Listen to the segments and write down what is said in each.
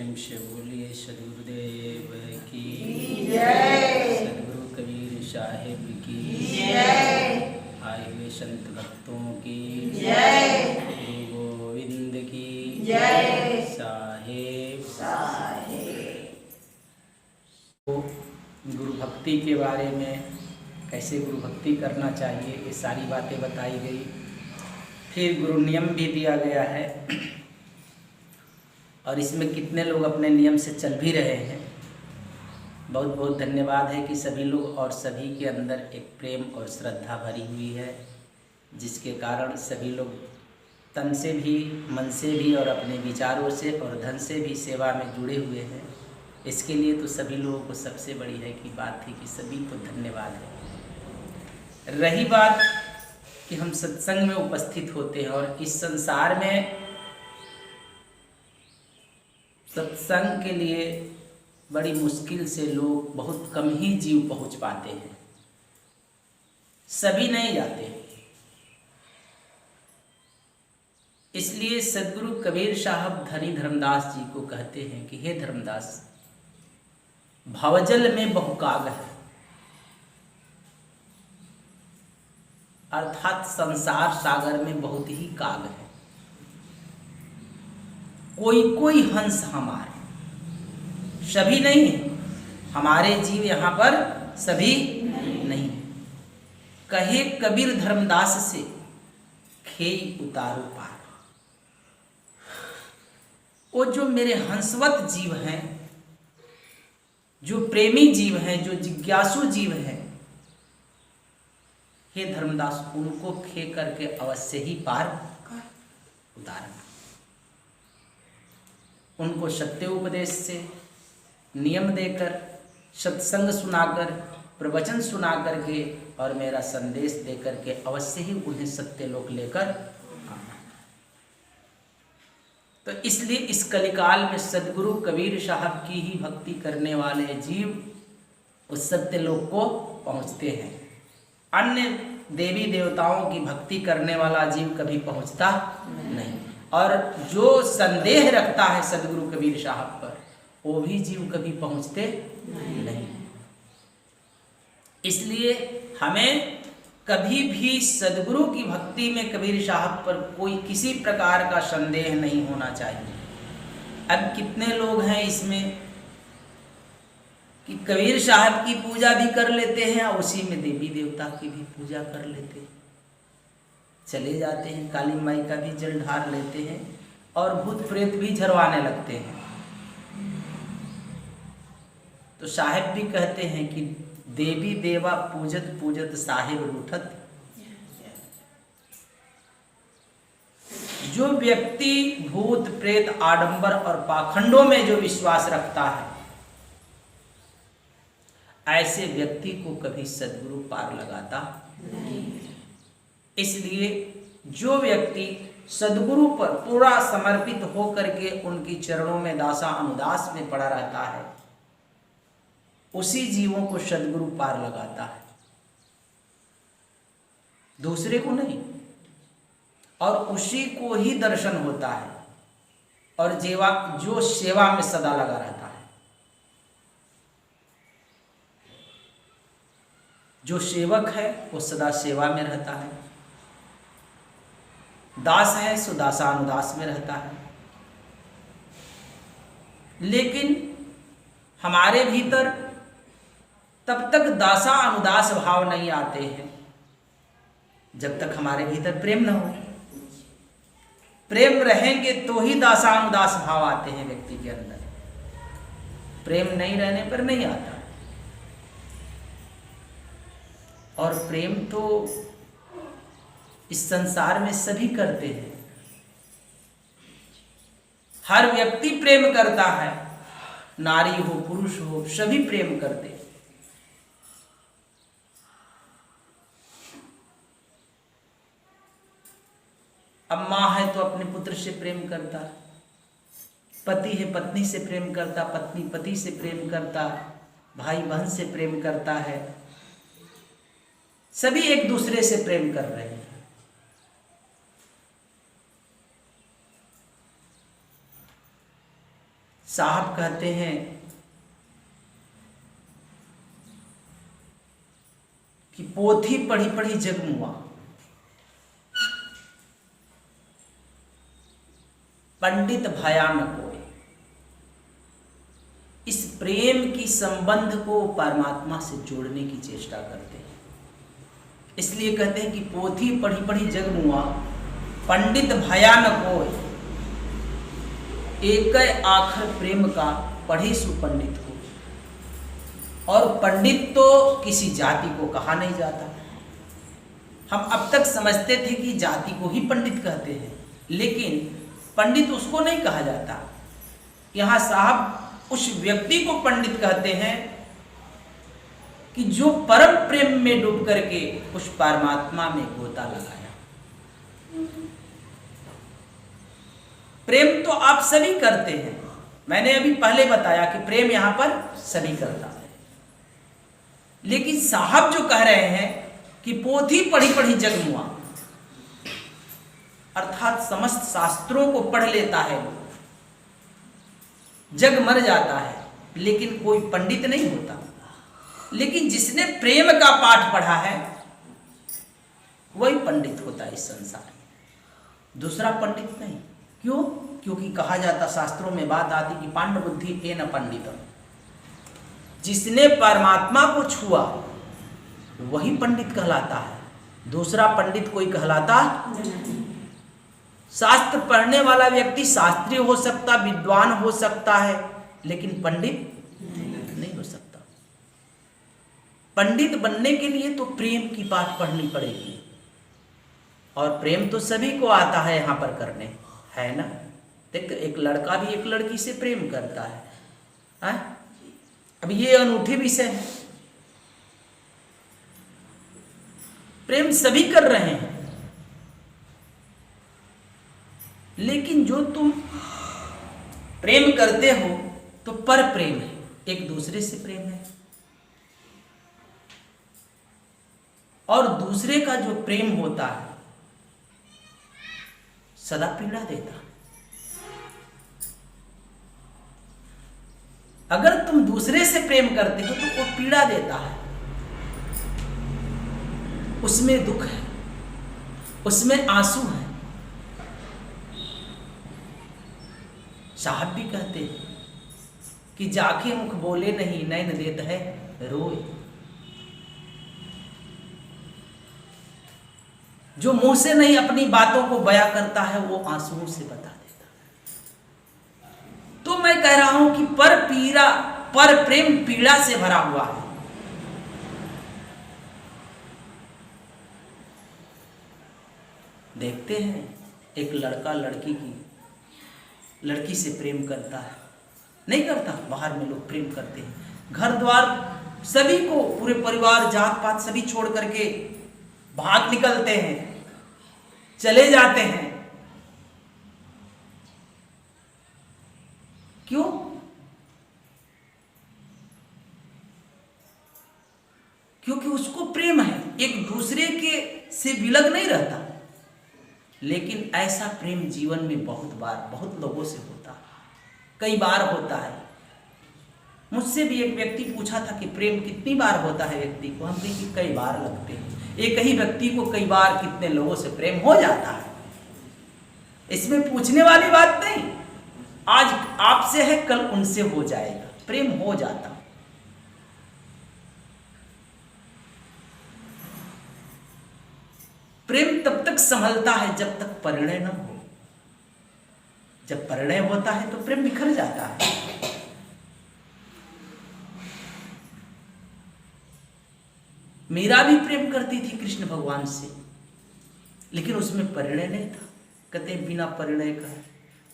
प्रेम से बोलिए सदगुरुदेव की जय। सदगुरु कबीर साहिब की जय। आए हुए संत भक्तों की जय। गुरु गोविंद की जय। साहिब साहिब। तो गुरु भक्ति के बारे में कैसे गुरु भक्ति करना चाहिए ये सारी बातें बताई गई। फिर गुरु नियम भी दिया गया है और इसमें कितने लोग अपने नियम से चल भी रहे हैं। बहुत बहुत धन्यवाद है कि सभी लोग और सभी के अंदर एक प्रेम और श्रद्धा भरी हुई है, जिसके कारण सभी लोग तन से भी, मन से भी और अपने विचारों से और धन से भी सेवा में जुड़े हुए हैं। इसके लिए तो सभी लोगों को सबसे बड़ी है कि बात थी कि सभी को धन्यवाद है। रही बात कि हम सत्संग में उपस्थित होते हैं और इस संसार में सत्संग के लिए बड़ी मुश्किल से लोग, बहुत कम ही जीव पहुंच पाते हैं, सभी नहीं जाते। इसलिए सदगुरु कबीर साहब धनी धर्मदास जी को कहते हैं कि हे धर्मदास, भवजल में बहुकाग है, अर्थात संसार सागर में बहुत ही काग है। कोई कोई हंस हमारे, सभी नहीं है। हमारे जीव यहाँ पर सभी नहीं है। कहे कबीर धर्मदास से खेई उतारो पार। वो जो मेरे हंसवत जीव हैं, जो प्रेमी जीव हैं, जो जिज्ञासु जीव हैं, हे धर्मदास, उनको खे करके अवश्य ही पार उतारना। उनको सत्य उपदेश से, नियम देकर, सत्संग सुनाकर, प्रवचन सुना करके और मेरा संदेश दे करके अवश्य ही उन्हें सत्य लोक लेकर आना। तो इसलिए इस कलिकाल में सदगुरु कबीर साहब की ही भक्ति करने वाले जीव उस सत्य लोक को पहुँचते हैं। अन्य देवी देवताओं की भक्ति करने वाला जीव कभी पहुँचता नहीं। और जो संदेह रखता है सदगुरु कबीर साहब पर, वो भी जीव कभी पहुँचते नहीं। इसलिए हमें कभी भी सदगुरु की भक्ति में कबीर साहब पर कोई किसी प्रकार का संदेह नहीं होना चाहिए। अब कितने लोग हैं इसमें कि कबीर साहब की पूजा भी कर लेते हैं और उसी में देवी देवता की भी पूजा कर लेते हैं, चले जाते हैं, काली माई का भी जल ढार लेते हैं और भूत प्रेत भी झरवाने लगते हैं। तो साहिब भी कहते हैं कि देवी देवा पूजत पूजत साहिब रूठत। जो व्यक्ति भूत प्रेत आडंबर और पाखंडों में जो विश्वास रखता है, ऐसे व्यक्ति को कभी सदगुरु पार लगाता नहीं। इसलिए जो व्यक्ति सदगुरु पर पूरा समर्पित होकर के उनकी चरणों में दासा अनुदास में पड़ा रहता है, उसी जीवों को सदगुरु पार लगाता है, दूसरे को नहीं। और उसी को ही दर्शन होता है। और जो सेवा में सदा लगा रहता है, जो सेवक है वो सदा सेवा में रहता है, दास है सो दासानुदास में रहता है। लेकिन हमारे भीतर तब तक दासा अनुदास भाव नहीं आते हैं जब तक हमारे भीतर प्रेम न हो। प्रेम रहेंगे तो ही दासा अनुदास भाव आते हैं व्यक्ति के अंदर। प्रेम नहीं रहने पर नहीं आता। और प्रेम तो इस संसार में सभी करते हैं, हर व्यक्ति प्रेम करता है, नारी हो पुरुष हो सभी प्रेम करते हैं। अब माँ है तो अपने पुत्र से प्रेम करता, पति है पत्नी से प्रेम करता, पत्नी पति से प्रेम करता, भाई बहन से प्रेम करता है, सभी एक दूसरे से प्रेम कर रहे हैं। साहब कहते हैं कि पोथी पढ़ी पढ़ी जग मुआ, पंडित भया न कोई। इस प्रेम की संबंध को परमात्मा से जोड़ने की चेष्टा करते हैं। इसलिए कहते हैं कि पोथी पढ़ी पढ़ी जग मुआ, पंडित भया न कोई। एक आखर प्रेम का पढ़े सुपंडित को। और पंडित तो किसी जाति को कहा नहीं जाता। हम अब तक समझते थे कि जाति को ही पंडित कहते हैं, लेकिन पंडित उसको नहीं कहा जाता। यहाँ साहब उस व्यक्ति को पंडित कहते हैं कि जो परम प्रेम में डूब करके उस परमात्मा में गोता लगाया। प्रेम तो आप सभी करते हैं, मैंने अभी पहले बताया कि प्रेम यहां पर सभी करता है। लेकिन साहब जो कह रहे हैं कि पोथी पढ़ी पढ़ी जग मुआ, अर्थात समस्त शास्त्रों को पढ़ लेता है, जग मर जाता है, लेकिन कोई पंडित नहीं होता। लेकिन जिसने प्रेम का पाठ पढ़ा है वही पंडित होता है इस संसार में, दूसरा पंडित नहीं। क्यों? क्योंकि कहा जाता, शास्त्रों में बात आती कि पांड बुद्धि ए न पंडितम। जिसने परमात्मा को छुआ वही पंडित कहलाता है, दूसरा पंडित कोई कहलाता। शास्त्र पढ़ने वाला व्यक्ति शास्त्री हो सकता, विद्वान हो सकता है, लेकिन पंडित नहीं हो सकता। पंडित बनने के लिए तो प्रेम की पाठ पढ़नी पड़ेगी, और प्रेम तो सभी को आता है यहाँ पर करने, है ना। देख, एक लड़का भी एक लड़की से प्रेम करता है। अब ये अनूठी विषय है, प्रेम सभी कर रहे हैं, लेकिन जो तुम प्रेम करते हो तो पर प्रेम है, एक दूसरे से प्रेम है। और दूसरे का जो प्रेम होता है सदा पीड़ा देता है। अगर तुम दूसरे से प्रेम करते हो तो वो पीड़ा देता है, उसमें दुख है, उसमें आंसू है। साहब भी कहते हैं कि जाके मुख बोले नहीं, नैन देत है रोए। जो मुंह से नहीं अपनी बातों को बयां करता है वो आंसुओं से बता देता है। तो मैं कह रहा हूं कि पर प्रेम पीड़ा से भरा हुआ है। देखते हैं एक लड़का लड़की से प्रेम करता है, नहीं करता। बाहर में लोग प्रेम करते हैं, घर द्वार सभी को, पूरे परिवार जात पात सभी छोड़ करके भाग निकलते हैं, चले जाते हैं। क्यों? क्योंकि उसको प्रेम है, एक दूसरे के से विलग नहीं रहता। लेकिन ऐसा प्रेम जीवन में बहुत बार बहुत लोगों से होता है, कई बार होता है। मुझसे भी एक व्यक्ति पूछा था कि प्रेम कितनी बार होता है व्यक्ति को। हम कहे कि कई बार लगते हैं। एक ही व्यक्ति को कई बार कितने लोगों से प्रेम हो जाता है, इसमें पूछने वाली बात नहीं। आज आपसे है, कल उनसे हो जाएगा, प्रेम हो जाता। प्रेम तब तक संभलता है जब तक परिणय न हो। जब परिणय होता है तो प्रेम बिखर जाता है। मीरा भी प्रेम करती थी कृष्ण भगवान से, लेकिन उसमें परिणय नहीं था। कहते बिना परिणय का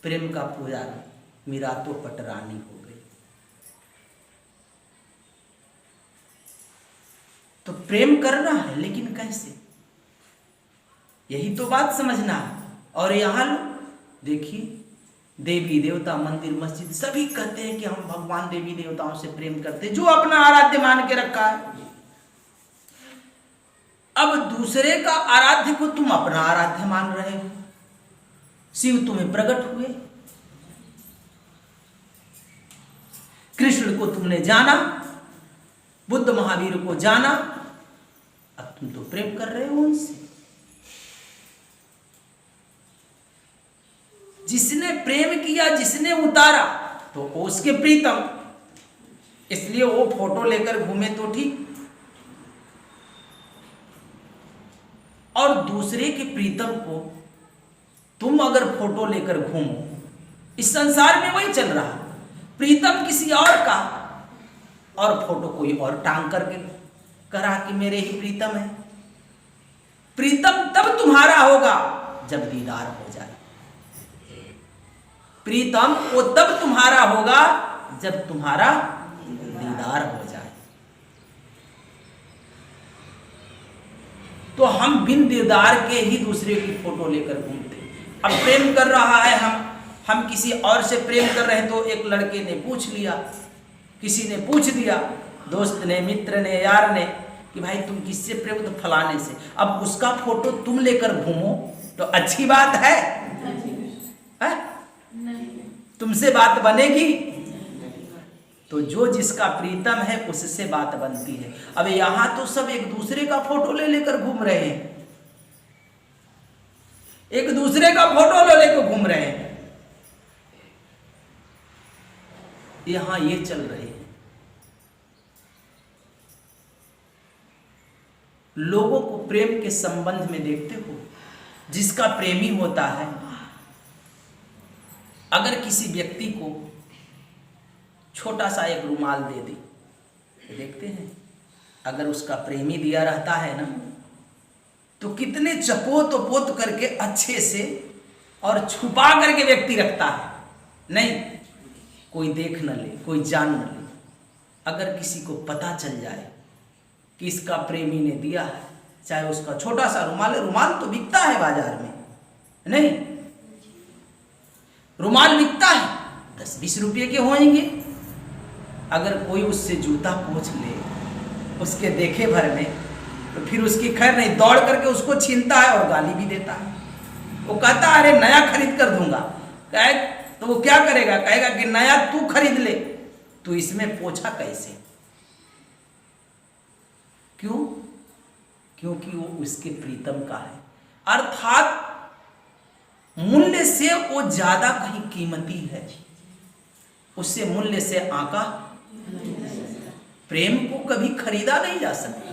प्रेम का पुजारी मीरा तो पटरानी हो गई। तो प्रेम करना है, लेकिन कैसे, यही तो बात समझना है। और यहाँ देखिए, देवी देवता मंदिर मस्जिद सभी कहते हैं कि हम भगवान देवी देवताओं से प्रेम करते हैं, जो अपना आराध्य मान के रखा है। अब दूसरे का आराध्य को तुम अपना आराध्य मान रहे हो। शिव तुम्हें प्रकट हुए, कृष्ण को तुमने जाना, बुद्ध महावीर को जाना, अब तुम तो प्रेम कर रहे हो उनसे। जिसने प्रेम किया, जिसने उतारा, तो उसके प्रीतम, इसलिए वो फोटो लेकर घूमे तो ठीक। और दूसरे के प्रीतम को तुम अगर फोटो लेकर घूमो, इस संसार में वही चल रहा, प्रीतम किसी और का और फोटो कोई और टांग करके करा कि मेरे ही प्रीतम है। प्रीतम तब तुम्हारा होगा जब दीदार हो जाए। प्रीतम वो तब तुम्हारा होगा जब तुम्हारा दीदार हो जाए। तो हम बिन दीदार के ही दूसरे की फोटो लेकर घूमते। अब प्रेम कर रहा है, हम किसी और से प्रेम कर रहे हैं, तो एक लड़के ने पूछ लिया, किसी ने पूछ दिया, दोस्त ने, मित्र ने, यार ने, कि भाई तुम किससे प्रेम? तो फलाने से। अब उसका फोटो तुम लेकर घूमो तो अच्छी बात है? तुमसे बात बनेगी? तो जो जिसका प्रीतम है उससे बात बनती है। अब यहां तो सब एक दूसरे का फोटो ले लेकर घूम रहे हैं, एक दूसरे का फोटो ले लेकर घूम रहे हैं, यहां ये चल रहे हैं। लोगों को प्रेम के संबंध में देखते हो, जिसका प्रेमी होता है, अगर किसी व्यक्ति को छोटा सा एक रुमाल दे दे, तो देखते हैं अगर उसका प्रेमी दिया रहता है ना, तो कितने चपोत पोत करके अच्छे से और छुपा करके व्यक्ति रखता है, नहीं कोई देख न ले, कोई जान न ले। अगर किसी को पता चल जाए कि इसका प्रेमी ने दिया है, चाहे उसका छोटा सा रुमाल है, रुमाल तो बिकता है बाजार में, नहीं रुमाल बिकता है, 10-20 रुपये के होंगे। अगर कोई उससे जूता पूछ ले उसके देखे भर में, तो फिर उसकी खैर नहीं, दौड़ करके उसको छीनता है और गाली भी देता है। वो कहता है अरे नया खरीद कर दूंगा, कहे तो वो क्या करेगा? कहेगा कि नया तू खरीद ले, तू इसमें पोछा कैसे? क्यों? क्योंकि वो उसके प्रीतम का है, अर्थात मूल्य से वो ज्यादा कहीं कीमती है, उससे मूल्य से आंका। प्रेम को कभी खरीदा नहीं जा सकता,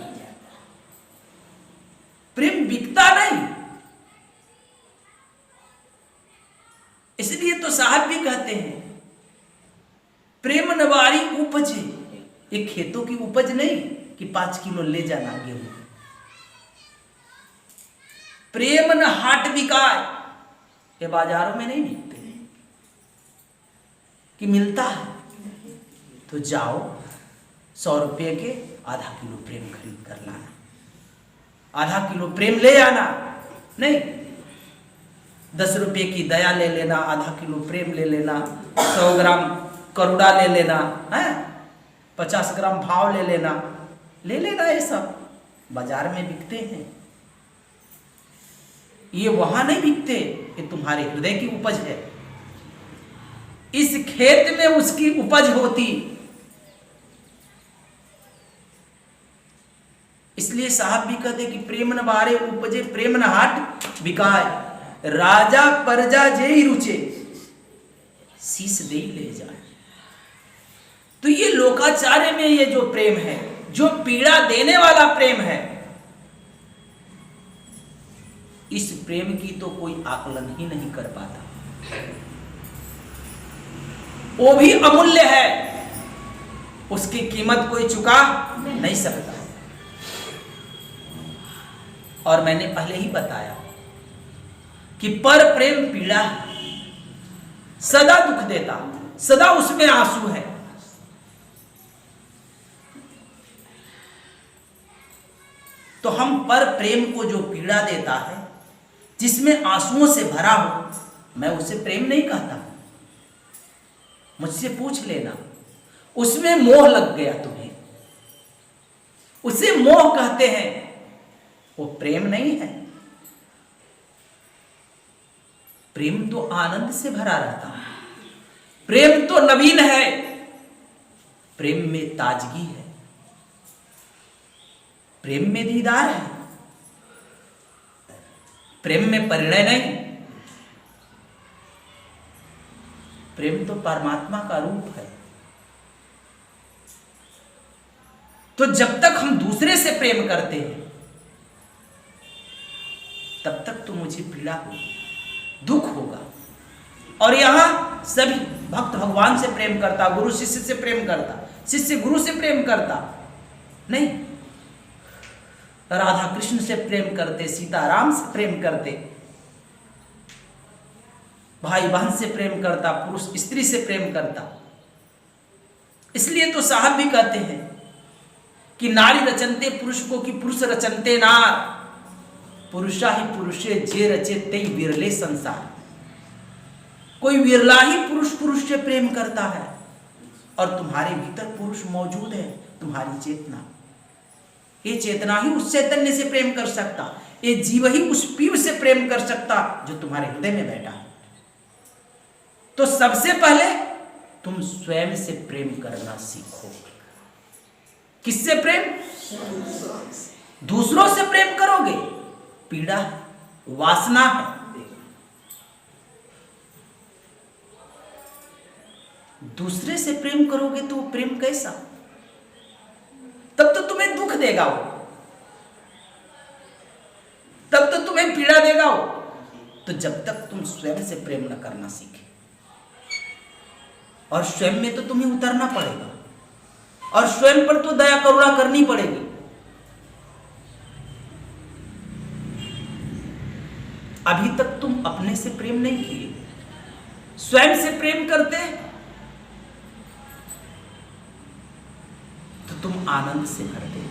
प्रेम बिकता नहीं। इसलिए तो साहब भी कहते हैं प्रेम नवारी उपजे, ये खेतों की उपज नहीं कि 5 किलो ले जाना गेहूं। प्रेम न हाट बिकाए, ये बाजारों में नहीं बिकते कि मिलता है तो जाओ 100 रुपये के आधा किलो प्रेम खरीद कर लाना, आधा किलो प्रेम ले आना, नहीं 10 रुपये की दया ले लेना, आधा किलो प्रेम ले लेना, 100 ग्राम करुड़ा ले लेना है, 50 ग्राम भाव ले लेना, ये सब बाजार में बिकते हैं। ये वहां नहीं बिकते, ये तुम्हारे हृदय की उपज है। इस खेत में उसकी उपज होती, इसलिए साहब भी कहते कि प्रेम न बारे उपजे, प्रेम न हाट बिकाए, राजा प्रजा जेहि रुचे, शीश दे ले जाए। तो ये लोकाचार्य में ये जो प्रेम है, जो पीड़ा देने वाला प्रेम है, इस प्रेम की तो कोई आकलन ही नहीं कर पाता। वो भी अमूल्य है, उसकी कीमत कोई चुका नहीं सकता। और मैंने पहले ही बताया कि पर प्रेम पीड़ा है, सदा दुख देता, सदा उसमें आंसू है। तो हम पर प्रेम को जो पीड़ा देता है, जिसमें आंसुओं से भरा हो, मैं उसे प्रेम नहीं कहता। मुझसे पूछ लेना, उसमें मोह लग गया तुम्हें, उसे मोह कहते हैं, वो प्रेम नहीं है। प्रेम तो आनंद से भरा रहता है, प्रेम तो नवीन है, प्रेम में ताजगी है, प्रेम में दीदार है, प्रेम में परिणय नहीं। प्रेम तो परमात्मा का रूप है। तो जब तक हम दूसरे से प्रेम करते हैं तब तक तो मुझे पीड़ा होगी, दुख होगा। और यहां सभी भक्त भगवान से प्रेम करता, गुरु शिष्य से प्रेम करता, शिष्य गुरु से प्रेम करता नहीं, राधा कृष्ण से प्रेम करते, सीता राम से प्रेम करते, भाई बहन से प्रेम करता, पुरुष स्त्री से प्रेम करता। इसलिए तो साहब भी कहते हैं कि नारी रचनते पुरुष को कि पुरुष रचनते नार, पुरुषा ही पुरुषे जे रचे ते विरले संसार। कोई विरला ही पुरुष पुरुष से प्रेम करता है, और तुम्हारे भीतर पुरुष मौजूद है, तुम्हारी चेतना। ये चेतना ही उस चैतन्य से प्रेम कर सकता, ये जीव ही उस पीव से प्रेम कर सकता जो तुम्हारे हृदय में बैठा है। तो सबसे पहले तुम स्वयं से प्रेम करना सीखो। किससे प्रेम? दूसरों से प्रेम करोगे, पीड़ा है, वासना है। दूसरे से प्रेम करोगे तो प्रेम कैसा? तब तो तुम्हें दुख देगा वो, तब तो तुम्हें पीड़ा देगा वो। तो जब तक तुम स्वयं से प्रेम न करना सीखे, और स्वयं में तो तुम्हें उतरना पड़ेगा, और स्वयं पर तो दया करुणा करनी पड़ेगी। अभी तक तुम अपने से प्रेम नहीं किए, स्वयं से प्रेम करते तो तुम आनंद से भरते।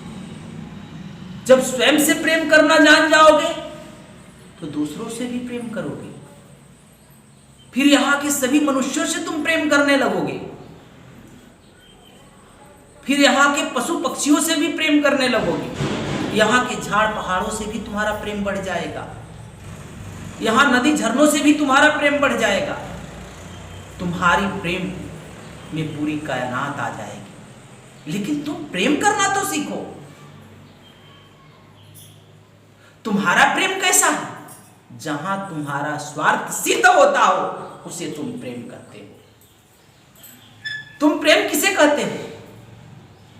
जब स्वयं से प्रेम करना जान जाओगे तो दूसरों से भी प्रेम करोगे। फिर यहां के सभी मनुष्यों से तुम प्रेम करने लगोगे, फिर यहां के पशु पक्षियों से भी प्रेम करने लगोगे, यहां के झाड़ पहाड़ों से भी तुम्हारा प्रेम बढ़ जाएगा, यहां नदी झरनों से भी तुम्हारा प्रेम बढ़ जाएगा। तुम्हारी प्रेम में पूरी कायनात आ जाएगी। लेकिन तुम प्रेम करना तो सीखो। तुम्हारा प्रेम कैसा है? जहां तुम्हारा स्वार्थ सिद्ध होता हो उसे तुम प्रेम करते हो। तुम प्रेम किसे कहते हो?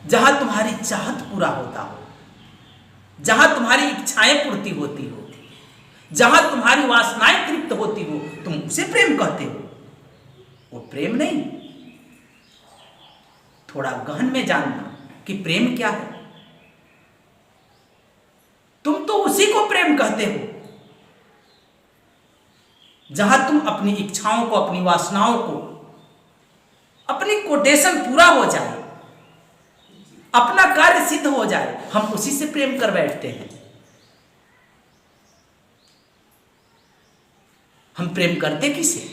जहां तुम्हारी चाहत पूरा होता हो, जहां तुम्हारी इच्छाएं पूर्ति होती हो, जहां तुम्हारी वासनाएं तृप्त होती हो, तुम उसे प्रेम कहते हो। वो प्रेम नहीं। थोड़ा गहन में जानना कि प्रेम क्या है। तुम तो उसी को प्रेम कहते हो जहां तुम अपनी इच्छाओं को, अपनी वासनाओं को, अपनी कोटेशन पूरा हो जाए, अपना कार्य सिद्ध हो जाए, हम उसी से प्रेम कर बैठते हैं। हम प्रेम करते किसे?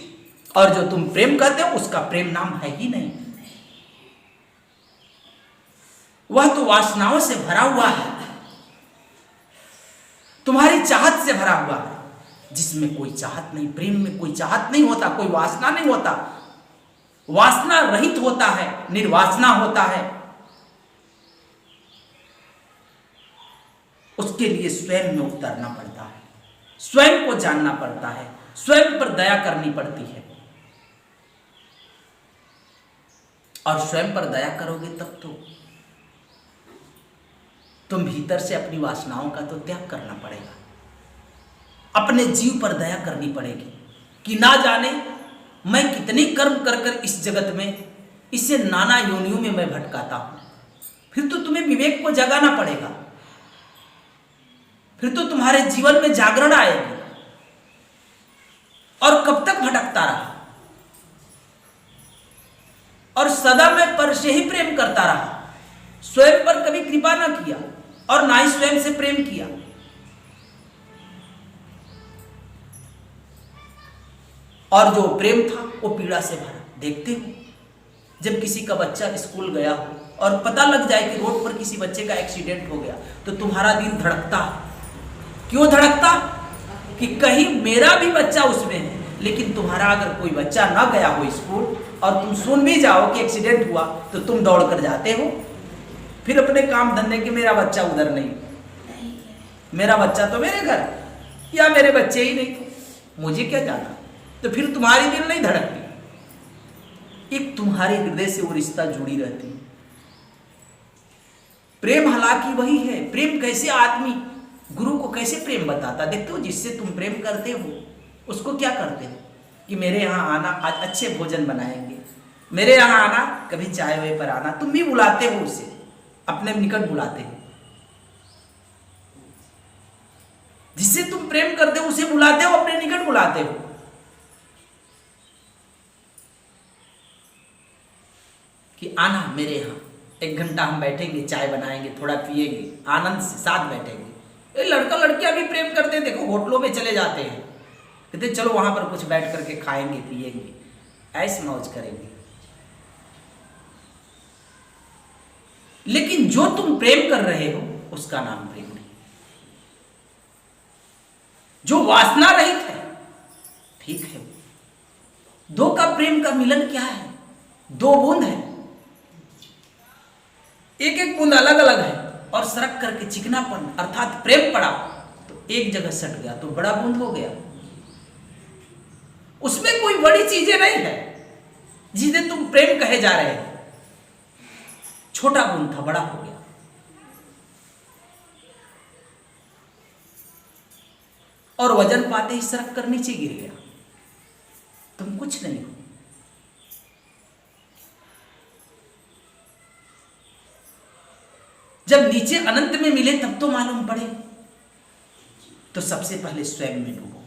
और जो तुम प्रेम करते हो उसका प्रेम नाम है ही नहीं। वह तो वासनाओं से भरा हुआ है, तुम्हारी चाहत से भरा हुआ है, जिसमें कोई चाहत नहीं। प्रेम में कोई चाहत नहीं होता, कोई वासना नहीं होता, वासना रहित होता है, निर्वासना होता है। उसके लिए स्वयं में उतरना पड़ता है, स्वयं को जानना पड़ता है, स्वयं पर दया करनी पड़ती है। और स्वयं पर दया करोगे तब तो तुम भीतर से अपनी वासनाओं का तो त्याग करना पड़ेगा। अपने जीव पर दया करनी पड़ेगी कि ना जाने मैं कितने कर्म कर कर इस जगत में, इसे नाना योनियों में मैं भटकाता हूं। फिर तो तुम्हें विवेक को जगाना पड़ेगा, फिर तो तुम्हारे जीवन में जागरण आएगी। और कब तक भटकता रहा और सदा मैं पर से ही प्रेम करता रहा, स्वयं पर कभी कृपा ना किया और ना ही स्वयं से प्रेम किया। और जो प्रेम था वो पीड़ा से भरा। देखते हो जब किसी का बच्चा स्कूल गया हो और पता लग जाए कि रोड पर किसी बच्चे का एक्सीडेंट हो गया तो तुम्हारा दिल धड़कता। क्यों धड़कता? कि कहीं मेरा भी बच्चा उसमें है। लेकिन तुम्हारा अगर कोई बच्चा ना गया हो स्कूल और तुम सुन भी जाओ कि एक्सीडेंट हुआ तो तुम दौड़ कर जाते हो, फिर अपने काम धंधे के मेरा बच्चा उधर नहीं, मेरा बच्चा तो मेरे घर, या मेरे बच्चे ही नहीं थे, मुझे क्या जाना। तो फिर तुम्हारी दिल नहीं धड़कती, एक तुम्हारे हृदय से वो रिश्ता जुड़ी रहती। प्रेम हालांकि वही है, प्रेम कैसे आदमी गुरु को कैसे प्रेम बताता, देखते हो जिससे तुम प्रेम करते हो उसको क्या करते हो कि मेरे यहाँ आना, आज अच्छे भोजन बनाएंगे, मेरे यहाँ आना, कभी चाय वाय पर आना, तुम भी बुलाते हो उसे, अपने निकट बुलाते हो। जिससे तुम प्रेम करते हो उसे बुलाते हो, अपने निकट बुलाते हो। कि आना मेरे यहाँ, 1 घंटा हम बैठेंगे, चाय बनाएंगे, थोड़ा पिएंगे, आनंद से साथ बैठेंगे। ये लड़का लड़कियां भी प्रेम करते हैं, देखो होटलों में चले जाते हैं, कहते चलो वहां पर कुछ बैठ करके खाएंगे पिएंगे, ऐश मौज करेंगे। लेकिन जो तुम प्रेम कर रहे हो उसका नाम प्रेम नहीं, जो वासना रहित है, ठीक है। दो का प्रेम का मिलन क्या है? 2 बूंद है, एक एक बूंद अलग अलग है, और सरक करके चिकनापन अर्थात प्रेम पड़ा तो एक जगह सट गया तो बड़ा बूंद हो गया। उसमें कोई बड़ी चीजें नहीं है जिन्हें तुम प्रेम कहे जा रहे हो। छोटा बूंद था, बड़ा हो गया। और वजन पाते ही सरक कर नीचे गिर गया, तुम कुछ नहीं हो। जब नीचे अनंत में मिले तब तो मालूम पड़े। तो सबसे पहले स्वयं में डूबो,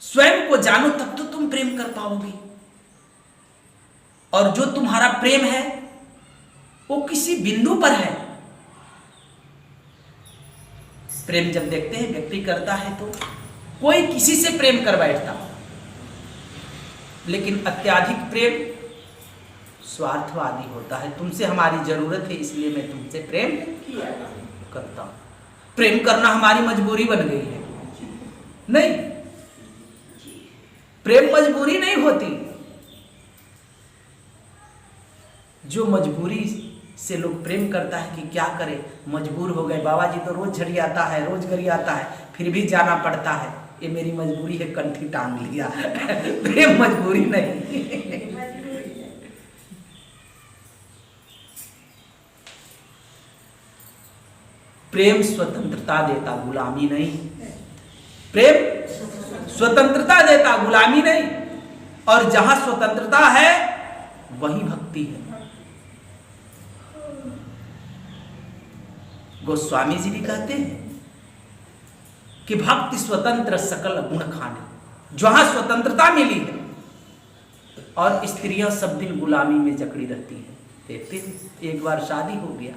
स्वयं को जानो, तब तो तुम प्रेम कर पाओगे। और जो तुम्हारा प्रेम है वो किसी बिंदु पर है। प्रेम जब देखते हैं व्यक्ति करता है तो कोई किसी से प्रेम कर बैठता, लेकिन अत्यधिक प्रेम स्वार्थवादी होता है। तुमसे हमारी जरूरत है इसलिए मैं तुमसे प्रेम करता हूं। प्रेम करना हमारी मजबूरी बन गई है। नहीं, प्रेम मजबूरी नहीं होती। जो मजबूरी से लोग प्रेम करता है कि क्या करे, मजबूर हो गए, बाबा जी तो रोज झड़ी आता है, रोज गरी आता है, फिर भी जाना पड़ता है, ये मेरी मजबूरी है, कंठी टांग लिया। प्रेम मजबूरी नहीं। प्रेम स्वतंत्रता देता, गुलामी नहीं। प्रेम स्वतंत्रता देता, गुलामी नहीं। और जहां स्वतंत्रता है वहीं भक्ति है। गोस्वामी जी भी कहते हैं कि भक्ति स्वतंत्र सकल गुण खाने। जहां स्वतंत्रता मिली है और स्त्रियां सब दिन गुलामी में जकड़ी रहती है। देखते, एक बार शादी हो गया,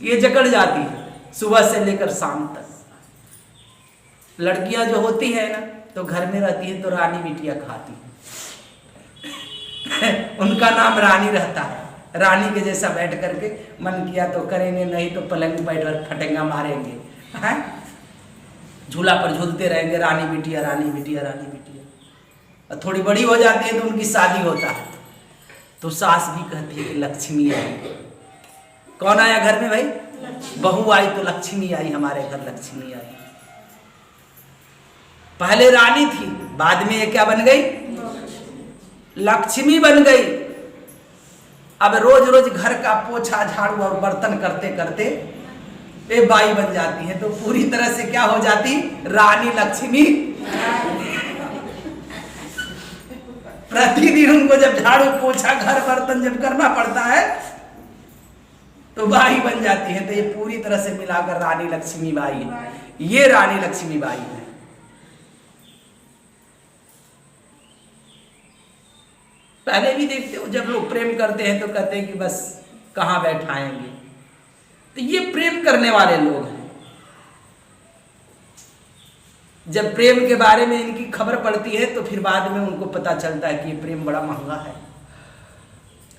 ये जकड़ जाती है सुबह से लेकर शाम तक। लड़कियां जो होती है ना तो घर में रहती है तो रानी बिटिया खाती है। उनका नाम रानी रहता है। रानी के जैसा बैठ करके मन किया तो करेंगे, नहीं तो पलंग बैठ कर फटेंगा मारेंगे, हैं? झूला पर झूलते रहेंगे, रानी बिटिया रानी बिटिया रानी बिटिया। और थोड़ी बड़ी हो जाती है तो उनकी शादी होता है तो सास भी कहती है कि लक्ष्मी आई। कौन आया घर में भाई? बहू आई तो लक्ष्मी आई, हमारे घर लक्ष्मी आई। पहले रानी थी, बाद में ये क्या बन गई? लक्ष्मी बन गई। अब रोज रोज घर का पोछा झाड़ू और बर्तन करते करते ये बाई बन जाती है तो पूरी तरह से क्या हो जाती? रानी लक्ष्मी। प्रतिदिन उनको जब झाड़ू पोछा घर बर्तन जब करना पड़ता है तो बाई बन जाती है। तो ये पूरी तरह से मिलाकर रानी लक्ष्मी बाई है। ये रानी लक्ष्मी बाई है। पहले भी देखते हो जब लोग प्रेम करते हैं तो कहते हैं कि बस कहाँ बैठाएंगे, तो ये प्रेम करने वाले लोग हैं। जब प्रेम के बारे में इनकी खबर पड़ती है तो फिर बाद में उनको पता चलता है कि ये प्रेम बड़ा महंगा है।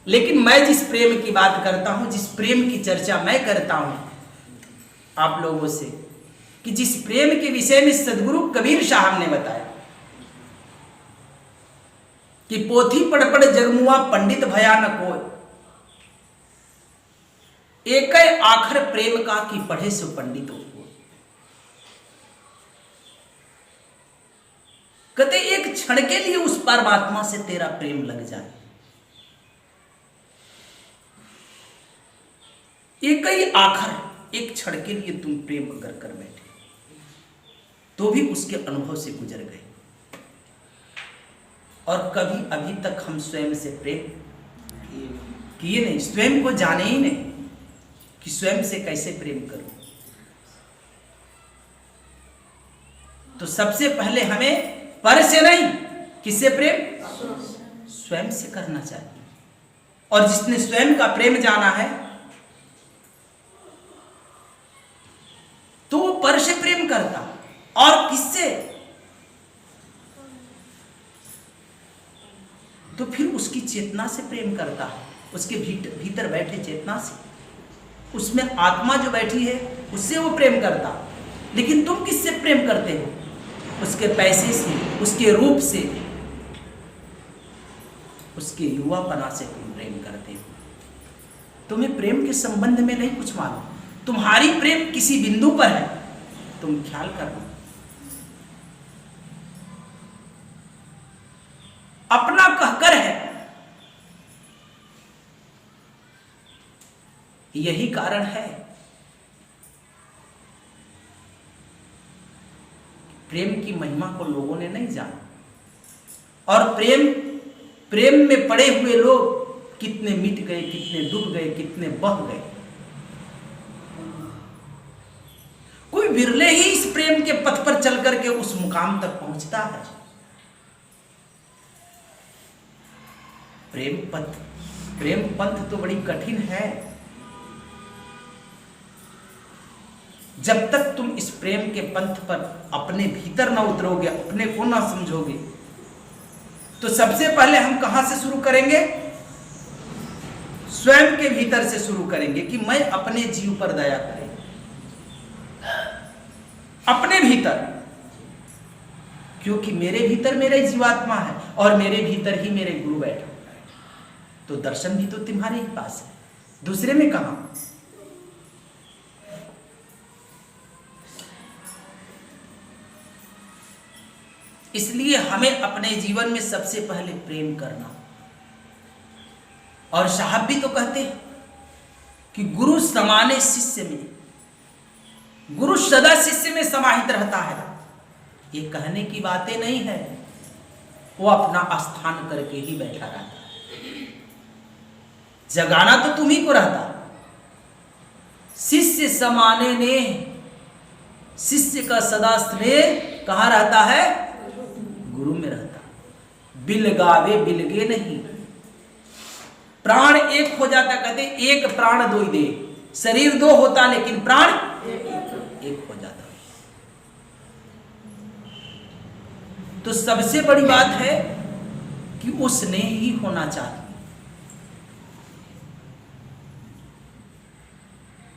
लेकिन मैं जिस प्रेम की बात करता हूं, जिस प्रेम की चर्चा मैं करता हूं आप लोगों से, कि जिस प्रेम के विषय में सदगुरु कबीर साहब ने बताया कि पोथी पढ़ पढ़ जगमुआ पंडित भया न कोय, एक आखर प्रेम का कि पढ़े सो पंडित हो। कहते एक क्षण के लिए उस परमात्मा से तेरा प्रेम लग जाए, एक ही आखर एक क्षण के लिए तुम प्रेम अगर कर बैठे तो भी उसके अनुभव से गुजर गए। और कभी अभी तक हम स्वयं से प्रेम किए नहीं, स्वयं को जाने ही नहीं कि स्वयं से कैसे प्रेम करूं। तो सबसे पहले हमें पर से नहीं, किससे प्रेम? स्वयं से करना चाहिए। और जिसने स्वयं का प्रेम जाना है तो वो पर से प्रेम करता। और किससे? तो फिर उसकी चेतना से प्रेम करता है, उसके भीतर बैठे चेतना से, उसमें आत्मा जो बैठी है उससे वो प्रेम करता। लेकिन तुम किससे प्रेम करते हो? उसके पैसे से, उसके रूप से, उसके युवापना से तुम प्रेम करते हो। तुम्हें प्रेम के संबंध में नहीं कुछ मालूम, तुम्हारी प्रेम किसी बिंदु पर है, तुम ख्याल करना। अपना कहकर है, यही कारण है प्रेम की महिमा को लोगों ने नहीं जाना। और प्रेम में पड़े हुए लोग कितने मिट गए, कितने डूब गए, कितने बह गए। कोई विरले ही इस प्रेम के पथ पर चल करके उस मुकाम तक पहुंचता है। प्रेम पंथ तो बड़ी कठिन है। जब तक तुम इस प्रेम के पंथ पर अपने भीतर ना उतरोगे, अपने को ना समझोगे, तो सबसे पहले हम कहां से शुरू करेंगे? स्वयं के भीतर से शुरू करेंगे कि मैं अपने जीव पर दया करें, अपने भीतर। क्योंकि मेरे भीतर मेरे जीवात्मा है और मेरे भीतर ही मेरे गुरु बैठे। तो दर्शन भी तो तुम्हारे ही पास है, दूसरे में कहां? इसलिए हमें अपने जीवन में सबसे पहले प्रेम करना। और साहब भी तो कहते हैं कि गुरु समाने शिष्य में, गुरु सदा शिष्य में समाहित रहता है। ये कहने की बातें नहीं है, वो अपना स्थान करके ही बैठा रहता है। जगाना तो तुम्ही को रहता। शिष्य समाने ने, शिष्य का सदा स्नेह कहाँ रहता है? गुरु में रहता। बिल गावे बिलगे नहीं, प्राण एक हो जाता। कहते एक प्राण दो दे, शरीर दो होता लेकिन प्राण एक हो जाता। तो सबसे बड़ी बात है कि वो स्नेह ही होना चाहिए।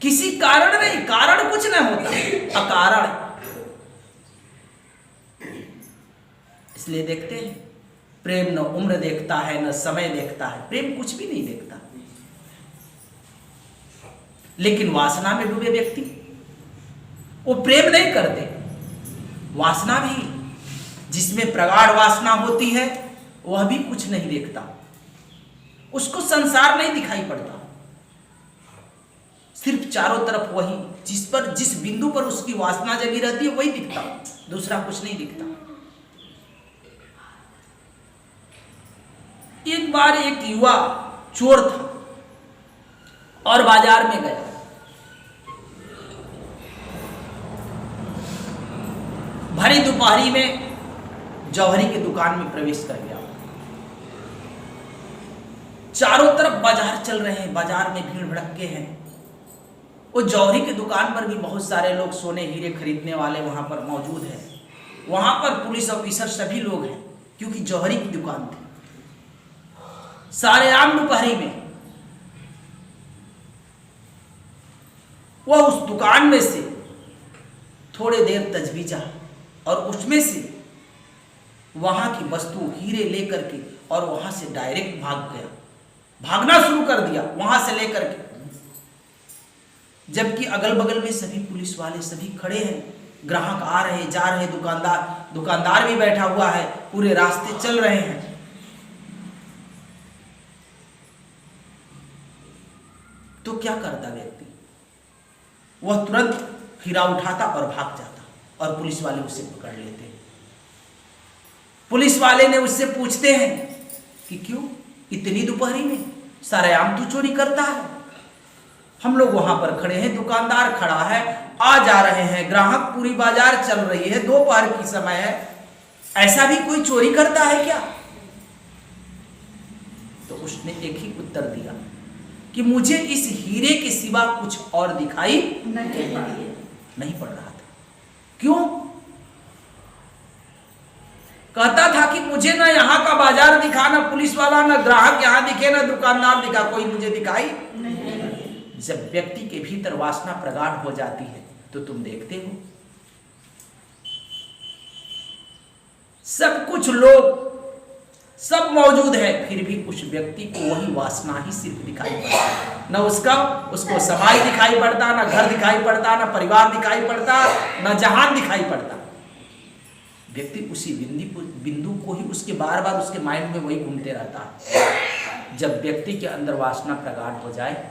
किसी कारण नहीं, कारण कुछ नहीं होता, अकारण। इसलिए देखते हैं प्रेम न उम्र देखता है न समय देखता है, प्रेम कुछ भी नहीं देखता। लेकिन वासना में डूबे व्यक्ति वो प्रेम नहीं करते। वासना भी, जिसमें प्रगाढ़ वासना होती है वह भी कुछ नहीं देखता, उसको संसार नहीं दिखाई पड़ता। सिर्फ चारों तरफ वही, जिस बिंदु पर उसकी वासना जगी रहती है वही दिखता, दूसरा कुछ नहीं दिखता। एक बार एक युवा चोर था और बाजार में गया। भरी दोपहरी में जौहरी की दुकान में प्रवेश कर गया। चारों तरफ बाजार चल रहे हैं, बाजार में भीड़ भड़के हैं। वो जौहरी की दुकान पर भी बहुत सारे लोग सोने हीरे खरीदने वाले वहां पर मौजूद हैं। वहां पर पुलिस ऑफिसर सभी लोग हैं, क्योंकि जौहरी की दुकान थी। सारे आम दोपहरी में वह उस दुकान में से थोड़े देर तजवीजा और उसमें से वहां की वस्तु हीरे लेकर के और वहां से डायरेक्ट भाग गया, भागना शुरू कर दिया वहां से लेकर के। जबकि अगल बगल में सभी पुलिस वाले सभी खड़े हैं, ग्राहक आ रहे जा रहे, दुकानदार भी बैठा हुआ है, पूरे रास्ते चल रहे हैं। तो क्या करता व्यक्ति? वह तुरंत हीरा उठाता और भाग जाता और पुलिस वाले उसे पकड़ लेते हैं। पुलिस वाले ने उससे पूछते हैं कि क्यों इतनी दोपहरी में सरेआम तू चोरी करता है? हम लोग वहां पर खड़े हैं, दुकानदार खड़ा है, आ जा रहे हैं ग्राहक, पूरी बाजार चल रही है, दोपहर की समय है, ऐसा भी कोई चोरी करता है क्या? तो उसने एक ही उत्तर दिया कि मुझे इस हीरे के सिवा कुछ और दिखाई नहीं पड़ रहा था। क्यों? कहता था कि मुझे ना यहाँ का बाजार दिखा, ना पुलिस वाला, ना ग्राहक यहाँ दिखे, ना दुकानदार दिखा, कोई मुझे दिखाई नहीं। जब व्यक्ति के भीतर वासना प्रगाढ़ हो जाती है तो तुम देखते हो सब कुछ लोग सब मौजूद है, फिर भी उस व्यक्ति को वही वासना ही सिर्फ दिखाई पड़ता है। न उसको समाज दिखाई पड़ता, ना घर दिखाई पड़ता, ना परिवार दिखाई पड़ता, ना जहान दिखाई पड़ता। व्यक्ति उसी बिंदु को ही उसके बार बार उसके माइंड में वही घूमते रहता है। जब व्यक्ति के अंदर वासना प्रगाढ़ हो जाए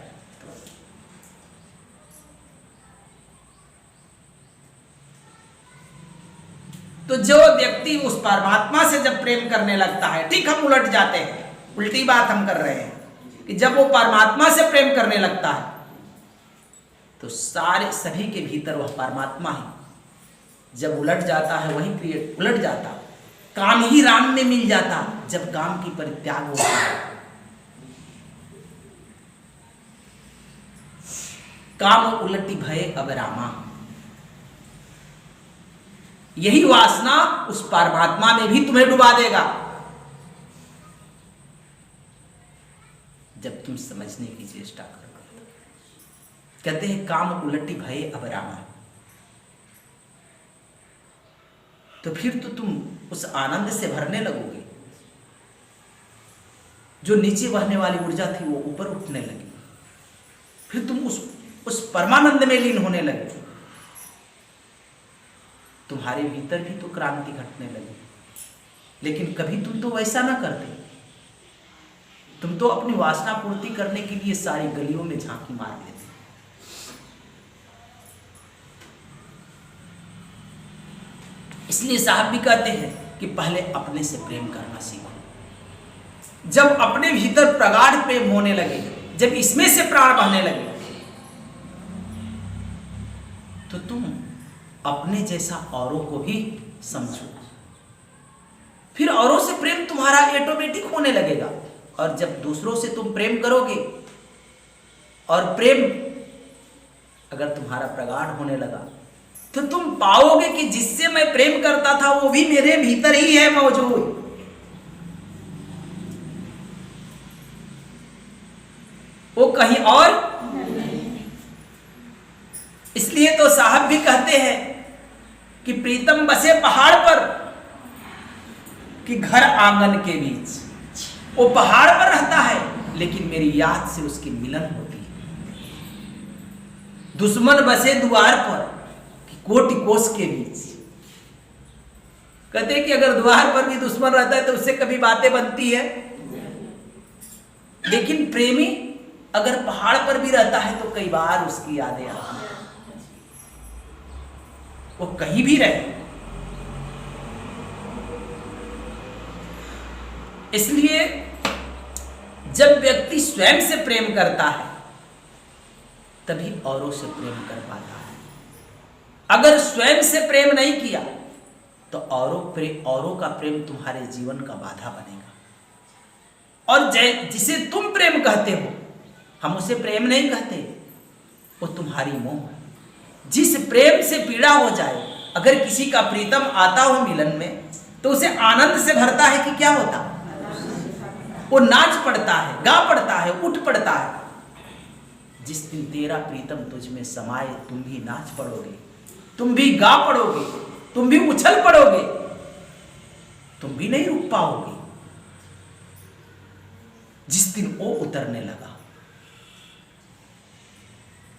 तो जो व्यक्ति उस परमात्मा से जब प्रेम करने लगता है, ठीक हम उलट जाते हैं, उल्टी बात हम कर रहे हैं कि जब वो परमात्मा से प्रेम करने लगता है तो सभी के भीतर वह परमात्मा ही जब उलट जाता है, वही क्रिएट उलट जाता, काम ही राम में मिल जाता जब काम की परित्याग होता है। काम उलटी भय अब रामा, यही वासना उस परमात्मा में भी तुम्हें डुबा देगा जब तुम समझने की चेष्टा करोगे। कहते हैं काम उलटी भय अब रामा, तो फिर तो तुम उस आनंद से भरने लगोगे। जो नीचे बहने वाली ऊर्जा थी वो ऊपर उठने लगी, फिर तुम उस परमानंद में लीन होने लगे। तुम्हारे भीतर भी तो क्रांति घटने लगी, लेकिन कभी तुम तो वैसा ना करते। तुम तो अपनी वासना पूर्ति करने के लिए सारी गलियों में झांकी मार लेते। इसलिए साहब भी कहते हैं कि पहले अपने से प्रेम करना सीखो। जब अपने भीतर प्रगाढ़ प्रेम होने लगे, जब इसमें से प्राण बहने लगे, तो तुम अपने जैसा औरों को भी समझो, फिर औरों से प्रेम तुम्हारा ऑटोमेटिक होने लगेगा। और जब दूसरों से तुम प्रेम करोगे और प्रेम अगर तुम्हारा प्रगाढ़ होने लगा तो तुम पाओगे कि जिससे मैं प्रेम करता था वो भी मेरे भीतर ही है मौजूद। वो कहीं और। इसलिए तो साहब भी कहते हैं कि प्रीतम बसे पहाड़ पर कि घर आंगन के बीच। वो पहाड़ पर रहता है लेकिन मेरी याद से उसकी मिलन होती है। दुश्मन बसे द्वार पर कि कोटि कोस के बीच। कहते हैं कि अगर द्वार पर भी दुश्मन रहता है तो उससे कभी बातें बनती है, लेकिन प्रेमी अगर पहाड़ पर भी रहता है तो कई बार उसकी यादें आती हैं। वो कहीं भी रहे। इसलिए जब व्यक्ति स्वयं से प्रेम करता है तभी औरों से प्रेम कर पाता है। अगर स्वयं से प्रेम नहीं किया तो औरों का प्रेम तुम्हारे जीवन का बाधा बनेगा। और जिसे तुम प्रेम कहते हो, हम उसे प्रेम नहीं कहते, वो तुम्हारी मोह है। जिस प्रेम से पीड़ा हो जाए, अगर किसी का प्रीतम आता हो मिलन में तो उसे आनंद से भरता है कि क्या होता, वो नाच पड़ता है, गा पड़ता है, उठ पड़ता है। जिस दिन तेरा प्रीतम तुझ में समाये तुम भी नाच पड़ोगे, तुम भी गा पड़ोगे, तुम भी उछल पड़ोगे। तुम भी नहीं रुक पाओगे। जिस दिन वो उतरने लगा,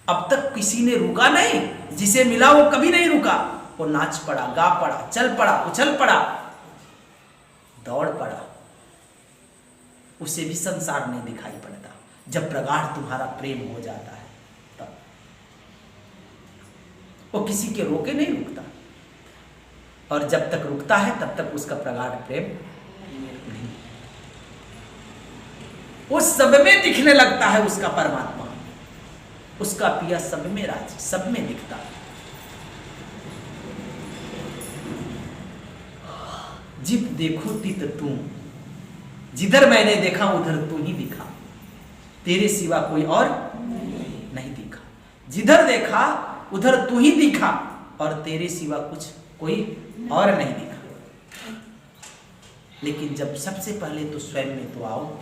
अब तक किसी ने रुका नहीं, जिसे मिला वो कभी नहीं रुका। वो नाच पड़ा, गा पड़ा, चल पड़ा, उछल पड़ा, दौड़ पड़ा। उसे भी संसार नहीं दिखाई पड़ता। जब प्रगाढ़ तुम्हारा प्रेम हो जाता है तब वो किसी के रोके नहीं रुकता, और जब तक रुकता है तब तक उसका प्रगाढ़ प्रेम नहीं। वो सब में दिखने लगता है उसका परमात्मा, उसका पिया सब में राजी, सब में दिखता है। जित देखो तित तू, जिधर मैंने देखा उधर तू ही दिखा, तेरे सिवा कोई और नहीं दिखा। जिधर देखा उधर तू ही दिखा, और तेरे सिवा कुछ कोई और नहीं दिखा। लेकिन जब सबसे पहले तो स्वयं में तो आओ।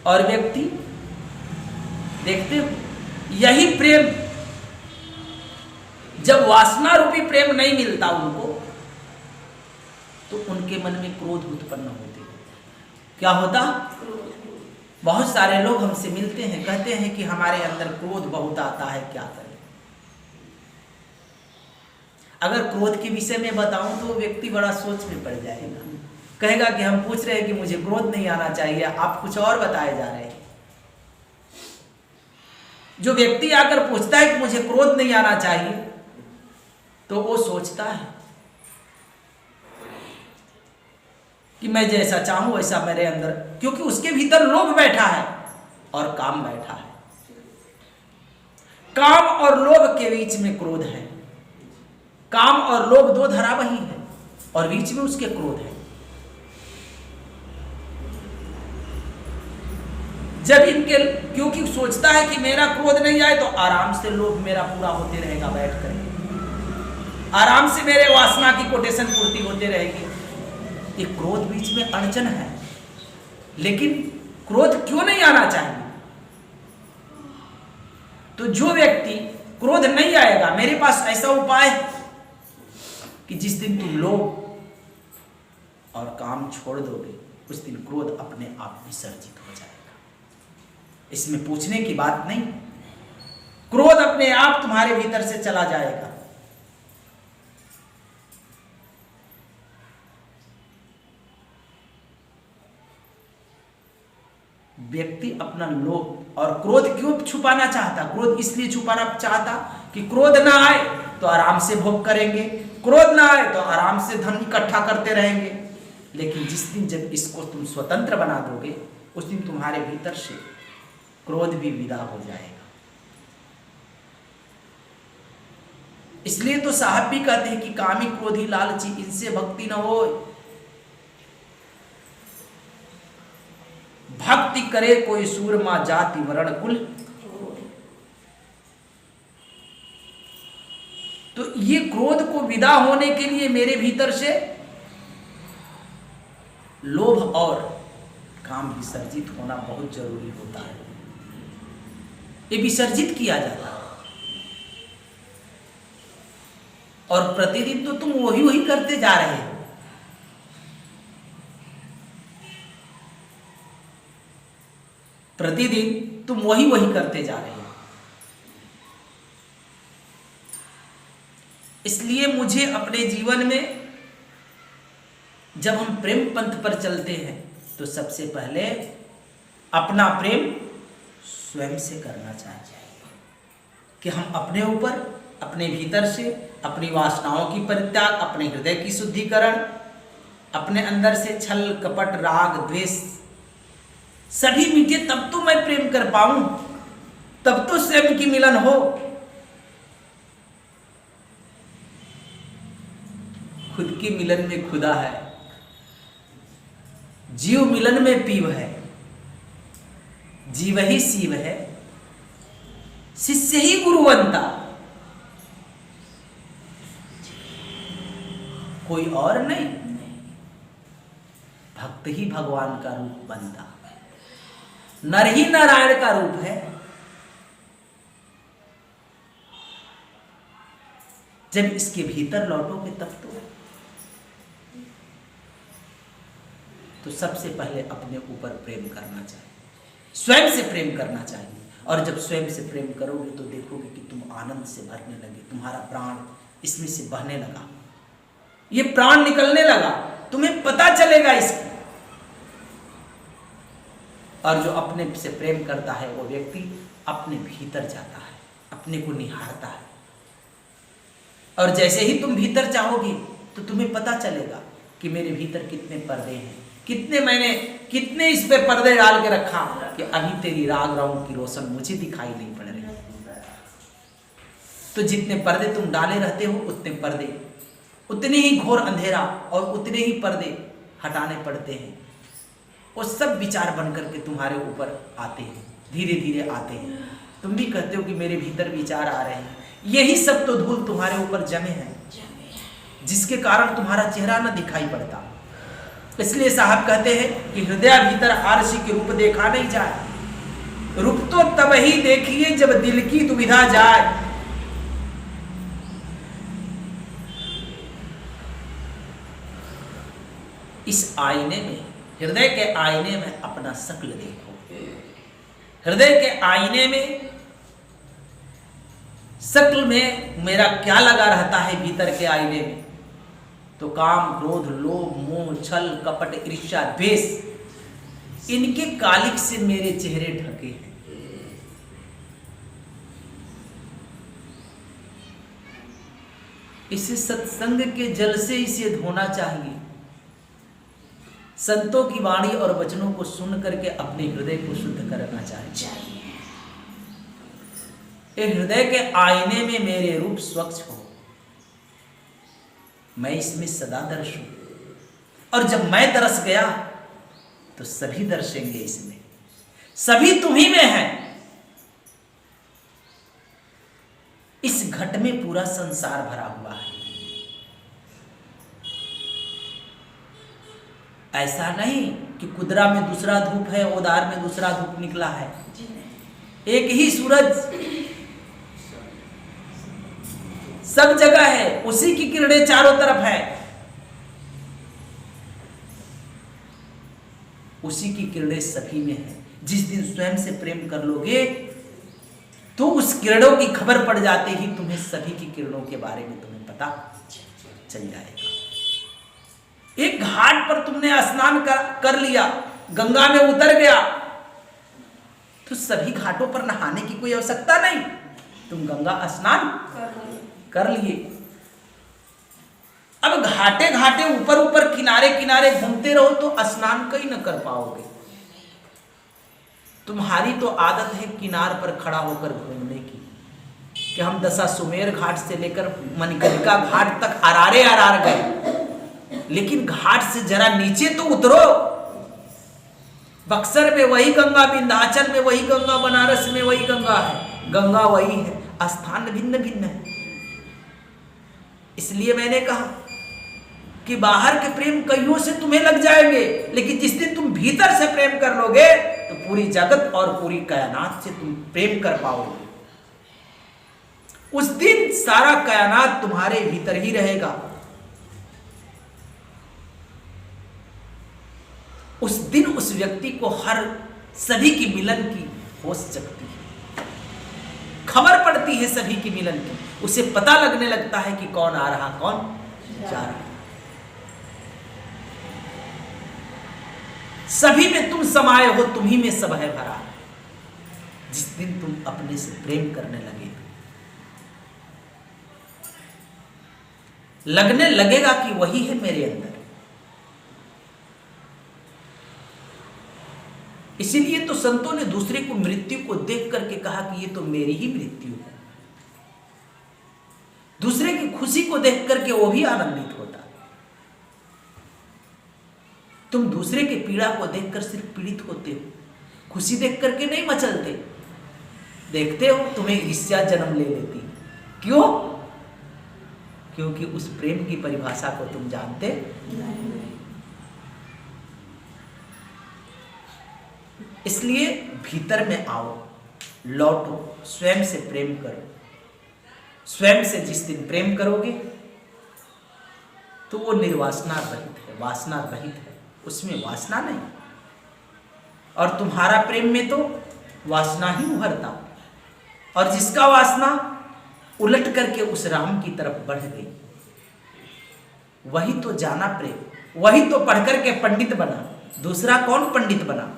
और व्यक्ति देखते हो, यही प्रेम, जब वासना रूपी प्रेम नहीं मिलता उनको, तो उनके मन में क्रोध उत्पन्न होते। क्या होता? बहुत सारे लोग हमसे मिलते हैं, कहते हैं कि हमारे अंदर क्रोध बहुत आता है, क्या करें। अगर क्रोध के विषय में बताऊं तो व्यक्ति बड़ा सोच में पड़ जाएगा, कहेगा कि हम पूछ रहे हैं कि मुझे क्रोध नहीं आना चाहिए, आप कुछ और बताए जा रहे हैं। जो व्यक्ति आकर पूछता है कि मुझे क्रोध नहीं आना चाहिए, तो वो सोचता है कि मैं जैसा चाहूं वैसा मेरे अंदर, क्योंकि उसके भीतर लोभ बैठा है और काम बैठा है। काम और लोभ के बीच में क्रोध है। काम और लोभ दो धरावही है, और बीच में उसके क्रोध है। जब इनके, क्योंकि सोचता है कि मेरा क्रोध नहीं आए तो आराम से लोभ मेरा पूरा होते रहेगा, बैठ कर आराम से मेरे वासना की कोटेशन पूर्ति होते रहेगी। ये क्रोध बीच में अड़चन है। लेकिन क्रोध क्यों नहीं आना चाहिए? तो जो व्यक्ति क्रोध नहीं आएगा, मेरे पास ऐसा उपाय है कि जिस दिन तुम लोभ और काम छोड़ दोगे, उस दिन क्रोध अपने आप विसर्जित हो जाएगा। इसमें पूछने की बात नहीं, क्रोध अपने आप तुम्हारे भीतर से चला जाएगा। व्यक्ति अपना लोभ और क्रोध क्यों छुपाना चाहता? क्रोध इसलिए छुपाना चाहता कि क्रोध ना आए तो आराम से भोग करेंगे, क्रोध ना आए तो आराम से धन इकट्ठा करते रहेंगे। लेकिन जिस दिन जब इसको तुम स्वतंत्र बना दोगे, उस दिन तुम्हारे भीतर से क्रोध भी विदा हो जाएगा। इसलिए तो साहब भी कहते हैं कि कामी क्रोधी लालची, इनसे भक्ति न हो। भक्ति करे कोई सूरमा जाति वर्ण कुल। तो ये क्रोध को विदा होने के लिए मेरे भीतर से लोभ और काम विसर्जित होना बहुत जरूरी होता है। ये विसर्जित किया जाता है, और प्रतिदिन तो तुम वही करते जा रहे हो। प्रतिदिन तुम वही करते जा रहे हो। इसलिए मुझे अपने जीवन में जब हम प्रेम पंथ पर चलते हैं, तो सबसे पहले अपना प्रेम स्वयं से करना चाहिए कि हम अपने ऊपर, अपने भीतर से अपनी वासनाओं की परित्याग, अपने हृदय की शुद्धिकरण, अपने अंदर से छल कपट राग द्वेष सभी मिटे, तब तो मैं प्रेम कर पाऊं, तब तो स्वयं की मिलन हो। खुद की मिलन में खुदा है, जीव मिलन में पीव है, जीव ही शिव है, शिष्य ही गुरु बनता, कोई और नहीं। भक्त ही भगवान का रूप बनता, नर ही नारायण का रूप है। जब इसके भीतर लौटोगे तब तो सबसे पहले अपने ऊपर प्रेम करना चाहिए, स्वयं से प्रेम करना चाहिए। और जब स्वयं से प्रेम करोगे तो देखोगे कि तुम आनंद से भरने लगे, तुम्हारा प्राण इसमें से बहने लगा, ये प्राण निकलने लगा, तुम्हें पता चलेगा इसकी। और जो अपने से प्रेम करता है वो व्यक्ति अपने भीतर जाता है, अपने को निहारता है। और जैसे ही तुम भीतर चाहोगे तो तुम्हें पता चलेगा कि मेरे भीतर कितने पर्दे हैं, कितने इस पे पर्दे डाल के रखा कि अभी तेरी राग रंग की रोशन मुझे दिखाई नहीं पड़ रही। तो जितने पर्दे तुम डाले रहते हो उतने पर्दे, उतने ही घोर अंधेरा और उतने ही पर्दे हटाने पड़ते हैं। वो सब विचार बन करके तुम्हारे ऊपर आते हैं, धीरे धीरे आते हैं। तुम भी कहते हो कि मेरे भीतर विचार आ रहे हैं, यही सब तो धूल तुम्हारे ऊपर जमे हैं, जिसके कारण तुम्हारा चेहरा न दिखाई पड़ता। इसलिए साहब कहते हैं कि हृदय भीतर आरसी के रूप देखा नहीं जाए, रूप तो तब ही देखिए जब दिल की दुविधा जाए। इस आईने में, हृदय के आईने में अपना शक्ल देखो। हृदय के आईने में शक्ल में मेरा क्या लगा रहता है भीतर के आईने में? तो काम, क्रोध, लोभ, मोह, छल, कपट, ईर्ष्या, द्वेष, इनके कालिक से मेरे चेहरे ढके हैं। इसे सत्संग के जल से इसे धोना चाहिए। संतों की वाणी और वचनों को सुन करके अपने हृदय को शुद्ध करना चाहिए। ये हृदय के आईने में मेरे रूप स्वच्छ हो, मैं इसमें सदा दर्शूं। और जब मैं दरस गया तो सभी दर्शेंगे इसमें, सभी तुम्ही में है। इस घट में पूरा संसार भरा हुआ है। ऐसा नहीं कि कुदरा में दूसरा धूप है, ओदार में दूसरा धूप निकला है। एक ही सूरज सब जगह है, उसी की किरणें चारों तरफ है। उसी की किरणें सभी में है। जिस दिन स्वयं से प्रेम कर लोगे तो उस किरणों की खबर पड़ जाते ही तुम्हें सभी की किरणों के बारे में तुम्हें पता चल जाएगा। एक घाट पर तुमने स्नान कर लिया, गंगा में उतर गया, तो सभी घाटों पर नहाने की कोई आवश्यकता नहीं। तुम गंगा स्नान कर लिए। अब घाटे घाटे ऊपर ऊपर किनारे किनारे घूमते रहो तो स्नान कहीं न कर पाओगे। तुम्हारी तो आदत है किनार पर खड़ा होकर घूमने की, कि हम दशाश्वमेध घाट से लेकर मणिकर्णिका घाट तक अरारे अरार गए, लेकिन घाट से जरा नीचे तो उतरो। बक्सर में वही गंगा, विंध्याचल में वही गंगा, बनारस में वही गंगा है। गंगा वही है, स्थान भिन्न भिन्न है। इसलिए मैंने कहा कि बाहर के प्रेम कईयों से तुम्हें लग जाएंगे, लेकिन जिस दिन तुम भीतर से प्रेम कर लोगे तो पूरी जगत और पूरी कायनात से तुम प्रेम कर पाओगे। उस दिन सारा कायनात तुम्हारे भीतर ही रहेगा। उस दिन उस व्यक्ति को हर सभी की मिलन की होश जगती है, खबर पड़ती है सभी की मिलन की। उसे पता लगने लगता है कि कौन आ रहा, कौन जा रहा। सभी में तुम समाये हो, तुम्ही में सब है भरा। जिस दिन तुम अपने से प्रेम करने लगने लगेगा कि वही है मेरे अंदर। इसीलिए तो संतों ने दूसरे को मृत्यु को देख करके कहा कि ये तो मेरी ही मृत्यु है। दूसरे की खुशी को देख करके वो भी आनंदित होता। तुम दूसरे के पीड़ा को देखकर सिर्फ पीड़ित होते हो, खुशी देख करके नहीं मचलते। देखते हो तुम्हें ईर्ष्या जन्म ले लेती। क्यों? क्योंकि उस प्रेम की परिभाषा को तुम जानते नहीं। इसलिए भीतर में आओ, लौटो, स्वयं से प्रेम करो। स्वयं से जिस दिन प्रेम करोगे तो वो निर्वासना रहित है, वासना रहित है, उसमें वासना नहीं। और तुम्हारा प्रेम में तो वासना ही उभरता, और जिसका वासना उलट करके उस राम की तरफ बढ़ गई, वही तो जाना प्रेम, वही तो पढ़ करके पंडित बना, दूसरा कौन पंडित बना।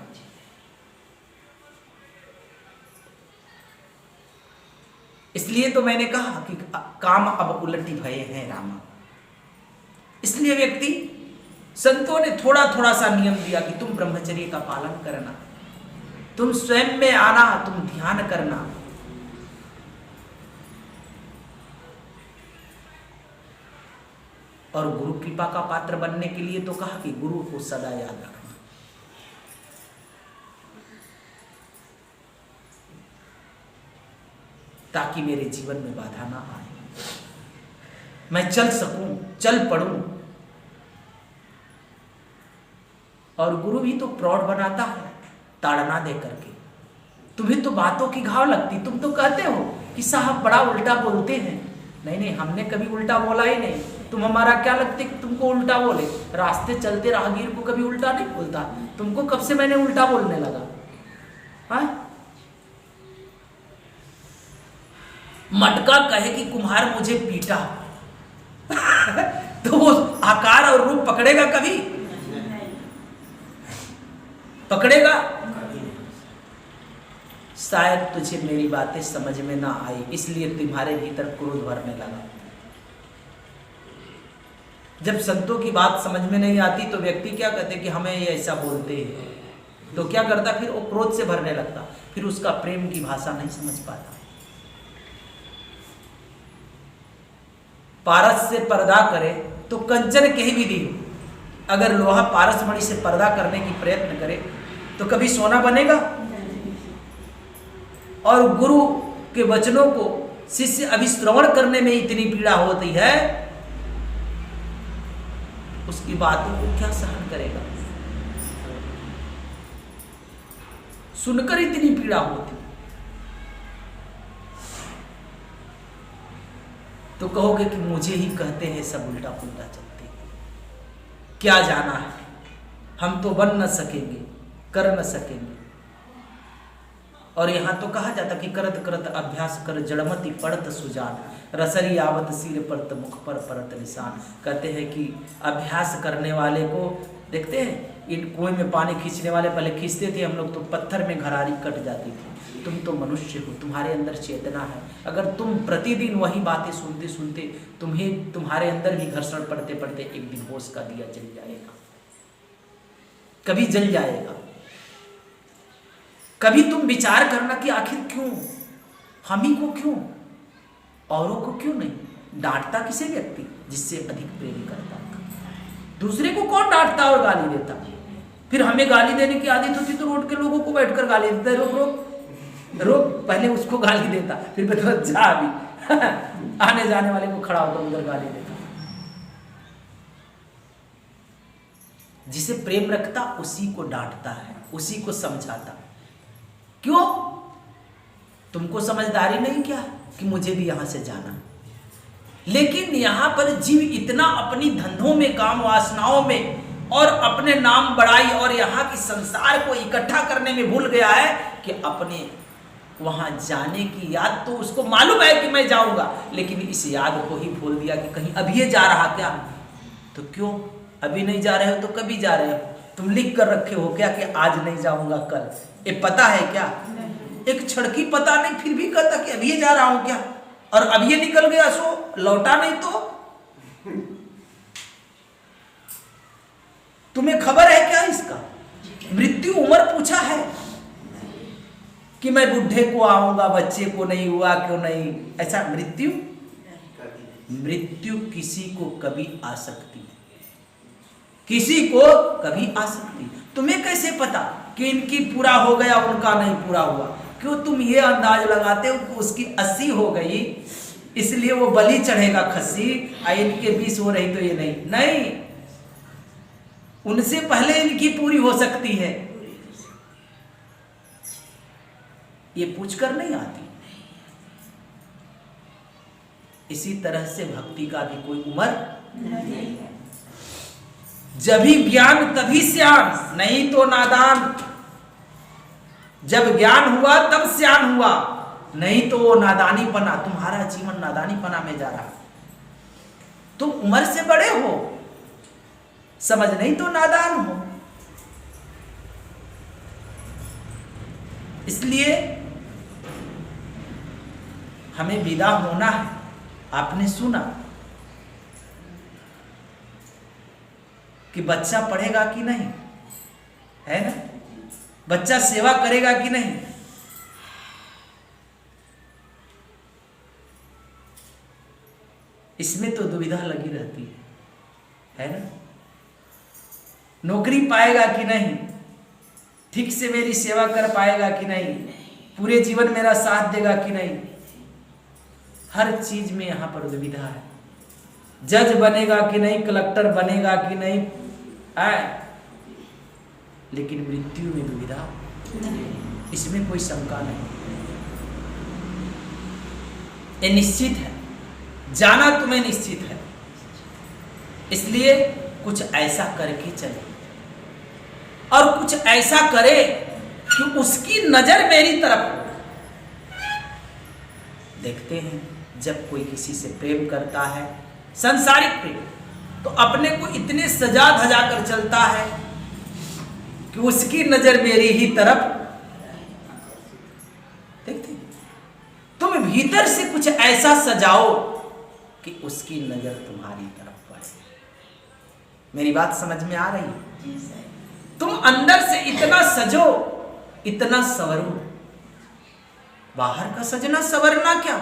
इसलिए तो मैंने कहा कि काम अब उलटी भये हैं रामा। इसलिए व्यक्ति, संतों ने थोड़ा थोड़ा सा नियम दिया कि तुम ब्रह्मचर्य का पालन करना, तुम स्वयं में आना, तुम ध्यान करना। और गुरु कृपा का पात्र बनने के लिए तो कहा कि गुरु को सदा याद रखना। ताकि मेरे जीवन में बाधा ना आए, मैं चल सकूं, चल पड़ूं। और गुरु भी तो प्रौढ़ बनाता है ताड़ना दे करके। तुम्हें तो बातों की घाव लगती, तुम तो कहते हो कि साहब बड़ा उल्टा बोलते हैं। नहीं नहीं, हमने कभी उल्टा बोला ही नहीं। तुम हमारा क्या लगते कि तुमको उल्टा बोले? रास्ते चलते राहगीर को कभी उल्टा नहीं बोलता। तुमको कब से मैंने उल्टा बोलने लगा? हाँ, मटका कहे कि कुम्हार मुझे पीटा तो वो आकार और रूप पकड़ेगा कभी? पकड़ेगा? शायद तुझे मेरी बातें समझ में ना आई, इसलिए तुम्हारे भीतर क्रोध भरने लगा। जब संतों की बात समझ में नहीं आती तो व्यक्ति क्या कहते कि हमें ये ऐसा बोलते हैं, तो क्या करता? फिर वो क्रोध से भरने लगता, फिर उसका प्रेम की भाषा नहीं समझ पाता। पारस से पर्दा करे तो कंचन कहीं भी दी। अगर लोहा पारस मणि से पर्दा करने की प्रयत्न करे तो कभी सोना बनेगा? और गुरु के वचनों को शिष्य अभिश्रवण करने में इतनी पीड़ा होती है, उसकी बातों को क्या सहन करेगा? सुनकर इतनी पीड़ा होती तो कहोगे कि मुझे ही कहते हैं सब उल्टा पुल्टा चलते। क्या जाना है, हम तो बन न सकेंगे, कर न सकेंगे। और यहाँ तो कहा जाता कि करत करत अभ्यास कर जड़मति पड़त सुजान, रसरी आवत सिर परत मुख पर परत निशान। कहते हैं कि अभ्यास करने वाले को देखते हैं, इन कुएं में पानी खींचने वाले पहले खींचते थे हम लोग तो पत्थर में घरारी कट जाती थी। तुम तो मनुष्य हो, तुम्हारे अंदर चेतना है। अगर तुम प्रतिदिन वही बातें सुनते सुनते तुम्हारे अंदर भी घर्षण पड़ते पड़ते एक दिन होश का दिया जल जाएगा, कभी जल जाएगा। कभी तुम विचार करना कि आखिर क्यों, हम ही को क्यों, औरों को क्यों नहीं। डांटता किसे व्यक्ति? जिससे अधिक प्रेम करता। दूसरे को कौन डांटता और गाली देता? फिर हमें गाली देने की आदत होती तो रोड के लोगों को बैठकर गाली देता, रोक रोक रोक, पहले उसको गाली देता, फिर बता जा भी आने जाने वाले को खड़ा होकर उधर गाली देता। जिसे प्रेम रखता उसी को डांटता है, उसी को समझाता। क्यों? तुमको समझदारी नहीं क्या कि मुझे भी यहां से जाना? लेकिन यहां पर जीव इतना अपनी धंधों में, काम वासनाओं में और अपने नाम बढ़ाई और यहाँ की संसार को इकट्ठा करने में भूल गया है कि अपने वहां जाने की याद तो उसको मालूम है कि मैं जाऊंगा, लेकिन इस याद को ही भूल दिया कि कहीं अभी ये जा रहा क्या? तो क्यों अभी नहीं जा रहे हो तो कभी जा रहे हो? तुम लिख कर रखे हो क्या कि आज नहीं जाऊंगा कल? ये पता है क्या? एक क्षण की पता नहीं, फिर भी कहता कि अभी ये जा रहा हूं क्या? और अब ये निकल गया सो लौटा नहीं तो? तुम्हें खबर है क्या इसका? मृत्यु उम्र पूछा है कि मैं बुढ़े को आऊंगा, बच्चे को नहीं हुआ क्यों नहीं? ऐसा मृत्यु किसी को कभी आ सकती है, किसी को कभी आ सकती। तुम्हें कैसे पता कि इनकी पूरा हो गया उनका नहीं पूरा हुआ? क्यों तुम ये अंदाज लगाते हो कि उसकी 80 हो गई इसलिए वो बलि चढ़ेगा खस्सी, इनके 20 हो रही तो ये नहीं, उनसे पहले इनकी पूरी हो सकती है। ये पूछकर नहीं आती। इसी तरह से भक्ति का भी कोई उम्र नहीं है। जब ही ज्ञान तभी सियान, नहीं तो नादान। जब ज्ञान हुआ तब सियान हुआ, नहीं तो वो नादानी पना। तुम्हारा जीवन नादानी पना में जा रहा। तुम उम्र से बड़े हो, समझ नहीं तो नादान हो। इसलिए हमें विदा होना है। आपने सुना कि बच्चा पढ़ेगा कि नहीं, है ना? बच्चा सेवा करेगा कि नहीं? इसमें तो दुविधा लगी रहती है ना? नौकरी पाएगा कि नहीं, ठीक से मेरी सेवा कर पाएगा कि नहीं, पूरे जीवन मेरा साथ देगा कि नहीं, हर चीज में यहां पर दुविधा है। जज बनेगा कि नहीं, कलेक्टर बनेगा कि नहीं, है, लेकिन मृत्यु में दुविधा, इसमें कोई शंका नहीं। ये निश्चित है, जाना तुम्हें निश्चित है। इसलिए कुछ ऐसा करके चले और कुछ ऐसा करे कि उसकी नजर मेरी तरफ हो। देखते हैं जब कोई किसी से प्रेम करता है, सांसारिक प्रेम, तो अपने को इतने सजा धजा कर चलता है कि उसकी नजर मेरी ही तरफ। देखते तुम भीतर से कुछ ऐसा सजाओ कि उसकी नजर तुम्हारी तरफ पड़े। मेरी बात समझ में आ रही है? तुम अंदर से इतना सजो, इतना संवरो। बाहर का सजना संवरना क्या,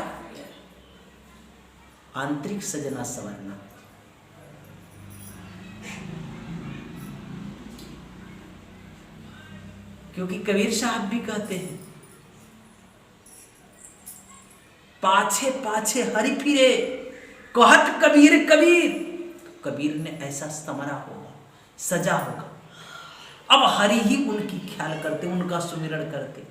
आंतरिक सजना संवरना। क्योंकि कबीर साहब भी कहते हैं, पाछे पाछे हरि फिरे कहत कबीर कबीर। तो कबीर ने ऐसा समरा होगा, सजा होगा। अब हरि ही उनकी ख्याल करते, उनका सुमिरण करते।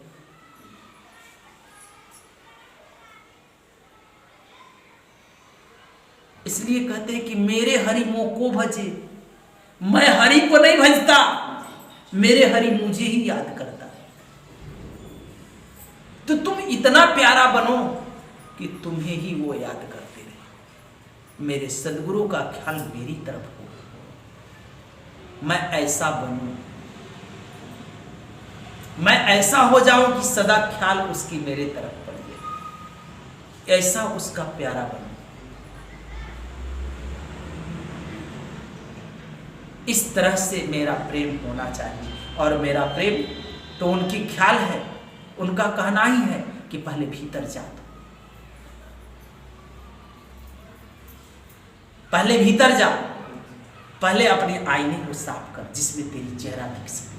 इसलिए कहते हैं कि मेरे हरि मोह को भजे, मैं हरि को नहीं भजता, मेरे हरि मुझे ही याद करता है। तो तुम इतना प्यारा बनो कि तुम्हें ही वो याद करते रहे। मेरे सदगुरु का ख्याल मेरी तरफ हो, मैं ऐसा बनूं, मैं ऐसा हो जाऊं कि सदा ख्याल उसकी मेरे तरफ पड़ जाए, ऐसा उसका प्यारा बनूं। इस तरह से मेरा प्रेम होना चाहिए। और मेरा प्रेम तो उनकी ख्याल है, उनका कहना ही है कि पहले भीतर जा दो, पहले भीतर जा, पहले अपने आईने को साफ कर जिसमें तेरी चेहरा दिख सके।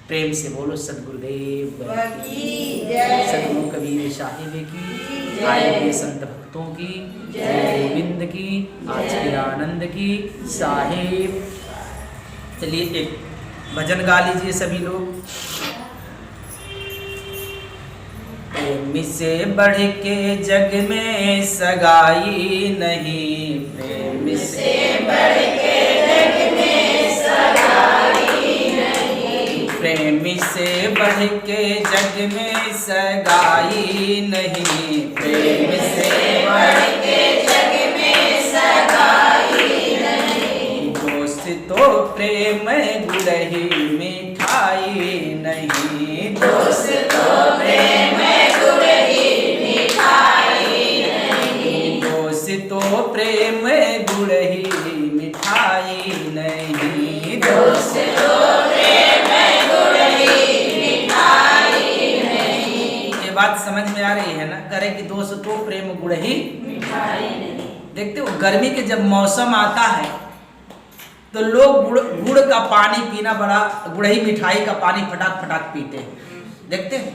प्रेम से बोलो सदगुरुदेव की जय, सदगुरु कबीर साहिब की, आए हुए संत भक्तों की जय, गोविंद की, आज के आनंद की साहिब। चलिए एक भजन गा लीजिए सभी लोग। प्रेम से बढ़ के जग में सगाई नहीं, प्रेम से बढ़ के जग में सगाई नहीं, प्रेम से बढ़ के जग में सगाई नहीं, प्रेम से बढ़ के जग में सगाई नहीं। दोस्त तो प्रेम गुड़ही मिठाई नहीं, दोस्त तो प्रेम गुड़ही मिठाई नहीं, दोस्त तो प्रेम गुड़ही मिठाई नहीं, दोस्त तो प्रेम गुड़ही मिठाई नहीं। ये बात समझ में आ रही है ना? करे कि दोस्त तो प्रेम गुड़ही मिठाई नहीं। देखते हो गर्मी के जब मौसम आता है तो लोग गुड़ का पानी पीना, बड़ा गुड़ही मिठाई का पानी फटाक फटाक पीते हैं, देखते हैं।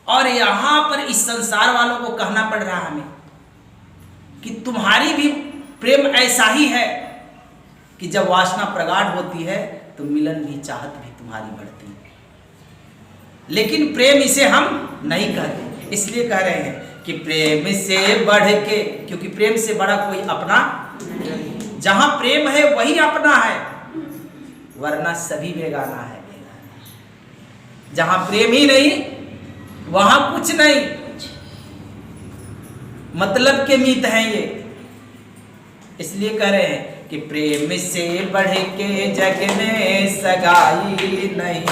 और यहाँ पर इस संसार वालों को कहना पड़ रहा हमें कि तुम्हारी भी प्रेम ऐसा ही है कि जब वासना प्रगाढ़ होती है तो मिलन भी, चाहत भी तुम्हारी बढ़ती है। लेकिन प्रेम इसे हम नहीं कहते, इसलिए कह रहे हैं कि प्रेम से बढ़ के, क्योंकि प्रेम से बड़ा कोई अपना, जहां प्रेम है वही अपना है, वरना सभी बेगाना है। जहां प्रेम ही नहीं वहां कुछ नहीं, मतलब के मीत हैं ये। इसलिए कह रहे हैं कि प्रेम से बढ़ के जग में सगाई नहीं,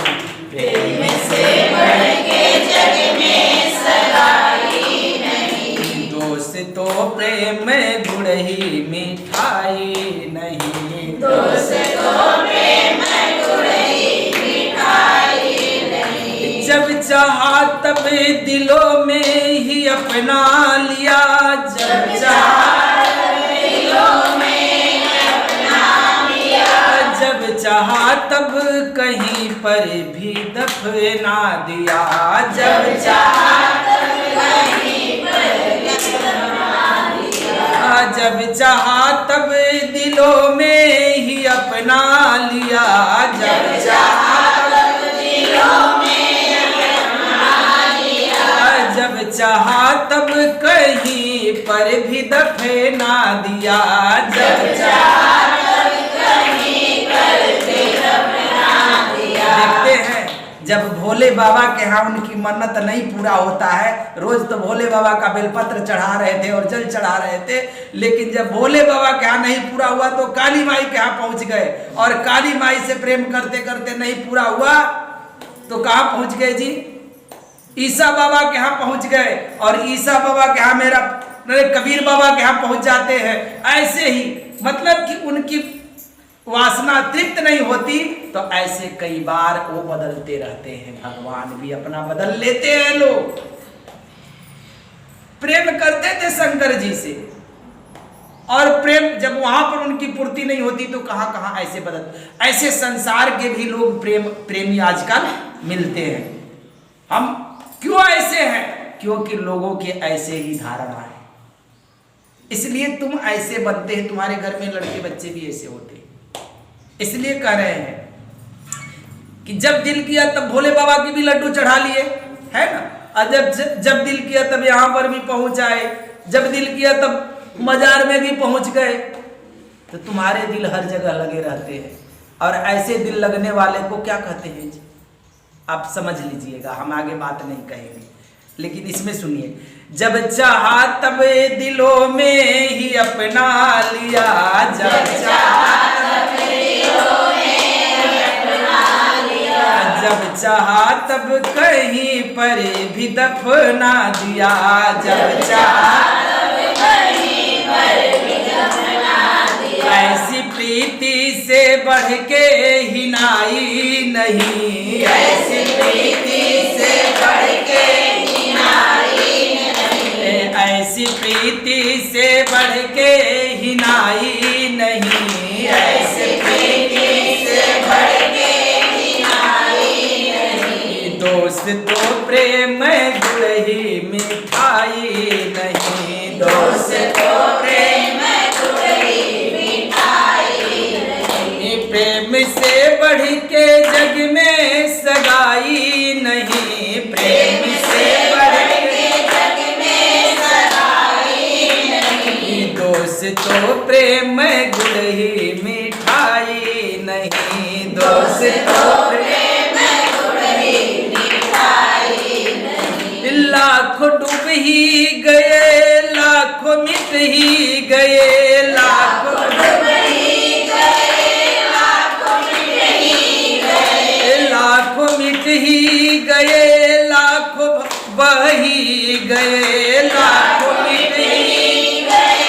प्रेम से बढ़ के जग में सगाई नहीं, दोस्त तो प्रेम गुड़ही मिठाई नहीं, दोस्त तो प्रेम गुड़ही मिठाई नहीं, जब चाहा तब दिलों में ही अपना लिया, जब चाहा दिलों में अपना लिया, जब चाहा तब कहीं पर भी दफना दिया, जब चाहा तब कहीं पर दफना दिया, जब चाहा तब दिलों में ही अपना लिया, जब चाहा तब दिलों में अपना लिया, जब चाहा तब कहीं पर भी दफना दिया, जब चाहा तब कहीं पर भी दफना दिया। देखते हैं जब भोले बाबा के यहाँ उनकी मन्नत नहीं पूरा होता है, रोज तो भोले बाबा का बेलपत्र चढ़ा रहे थे और जल चढ़ा रहे थे, लेकिन जब भोले बाबा के यहाँ नहीं पूरा हुआ तो काली माई के यहाँ पहुंच गए, और काली माई से प्रेम करते करते नहीं पूरा हुआ तो कहाँ पहुंच गए जी? ईसा बाबा के यहाँ पहुंच गए, और ईसा बाबा के यहाँ मेरे कबीर बाबा के यहाँ पहुंच जाते हैं। ऐसे ही मतलब कि उनकी वासना तृप्त नहीं होती, तो ऐसे कई बार वो बदलते रहते हैं। भगवान भी अपना बदल लेते हैं। लोग प्रेम करते थे शंकर जी से, और प्रेम जब वहां पर उनकी पूर्ति नहीं होती तो कहां कहां ऐसे बदल, ऐसे संसार के भी लोग प्रेमी आजकल मिलते हैं। हम क्यों ऐसे हैं? क्योंकि लोगों के ऐसे ही धारणा है, इसलिए तुम ऐसे बनते हैं, तुम्हारे घर में लड़के बच्चे भी ऐसे होते हैं। इसलिए कह रहे हैं कि जब दिल किया तब भोले बाबा की भी लड्डू चढ़ा लिए, है ना, और जब दिल किया तब यहां पर भी पहुंच आए, जब दिल किया तब मजार में भी पहुंच गए। तो तुम्हारे दिल हर जगह लगे रहते हैं, और ऐसे दिल लगने वाले को क्या कहते हैं जी? आप समझ लीजिएगा, हम आगे बात नहीं कहेंगे, लेकिन इसमें सुनिए। जब चाहा तब दिलों में ही अपना लिया, जब चाहा तब दिलों में अपना लिया, जब चाहा तब कहीं पर भी दफना दिया, जब चाहा तब कहीं पर भी दफना दिया, ऐसी प्रीति से बढ़ के हिनाई नहीं, ऐसी प्रीति से बढ़ के हिनाई नहीं, ऐसी प्रीति से बढ़ के हिनाई नहीं, ऐसी प्रीति से बढ़ के हिनाई नहीं, दोस्त तो प्रेम गुड़ही मिठाई नहीं, दोस्त तो प्रेम गुड़ही मिठाई नहीं, प्रेम से बढ़ के जग में सगाई नहीं, प्रेम से बढ़ के जग में सगाई नहीं, दोस्त तो प्रेम गुड़ही मिठाई नहीं, दोस्त तो प्रेम गुड़ही मिठाई नहीं, लाखों डूब ही गए, लाखों मिट ही गए, लाखों डूब ही गए, लाखों मिट ही गए, लाखों मिट ही गए, लाखों बह ही गए, लाखों मिट ही गए,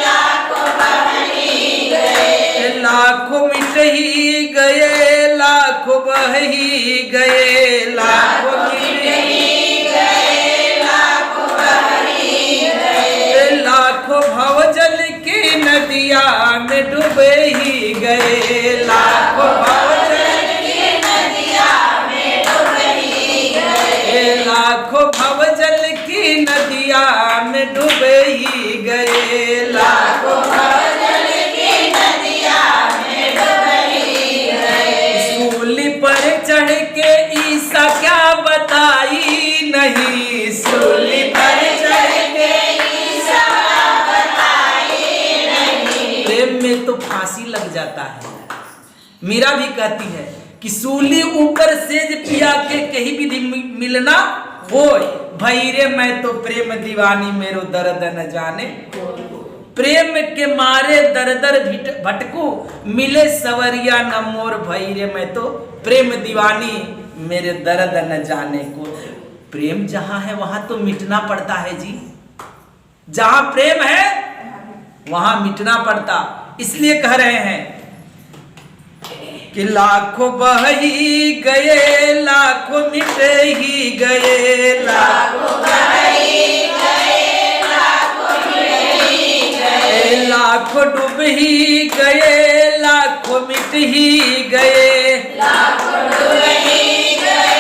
लाखों बह ही गए, लाखों मिट ही गए, लाखों बह ही गए, लाखों मिट ही गए, लाखों बह ही गए, लाखों भवजल की नदिया में डूबे ही गए, लाखों भवजल की नदिया में डूब ही गए, लाखों भवजल की नदिया में डूबे ही गए, लाखों भवजल की नदिया में डूब ही गए, सूली पर चढ़ के ईसा क्या बताई नहीं, सूली पर चढ़ फांसी लग जाता है। मीरा भी कहती है कि सूली ऊपर सेज पिया के कहीं विधि मिलना होय, भई रे मैं तो प्रेम दीवानी मेरो दर्द न जाने। प्रेम के मारे दर दर भटकू मिले सवरिया न मोर, भई रे मैं तो प्रेम दीवानी मेरे दर्द न जाने को। प्रेम जहां है वहां तो मिटना पड़ता है जी, जहां प्रेम है वहां मिटना पड़ता। इसलिए कह रहे हैं कि लाखों बह ही गए लाखों मिट ही गए, लाखों बह ही गए लाखों मिट ही गए, लाखों डूब ही गए लाखों मिट ही गए, लाखों डूब ही गए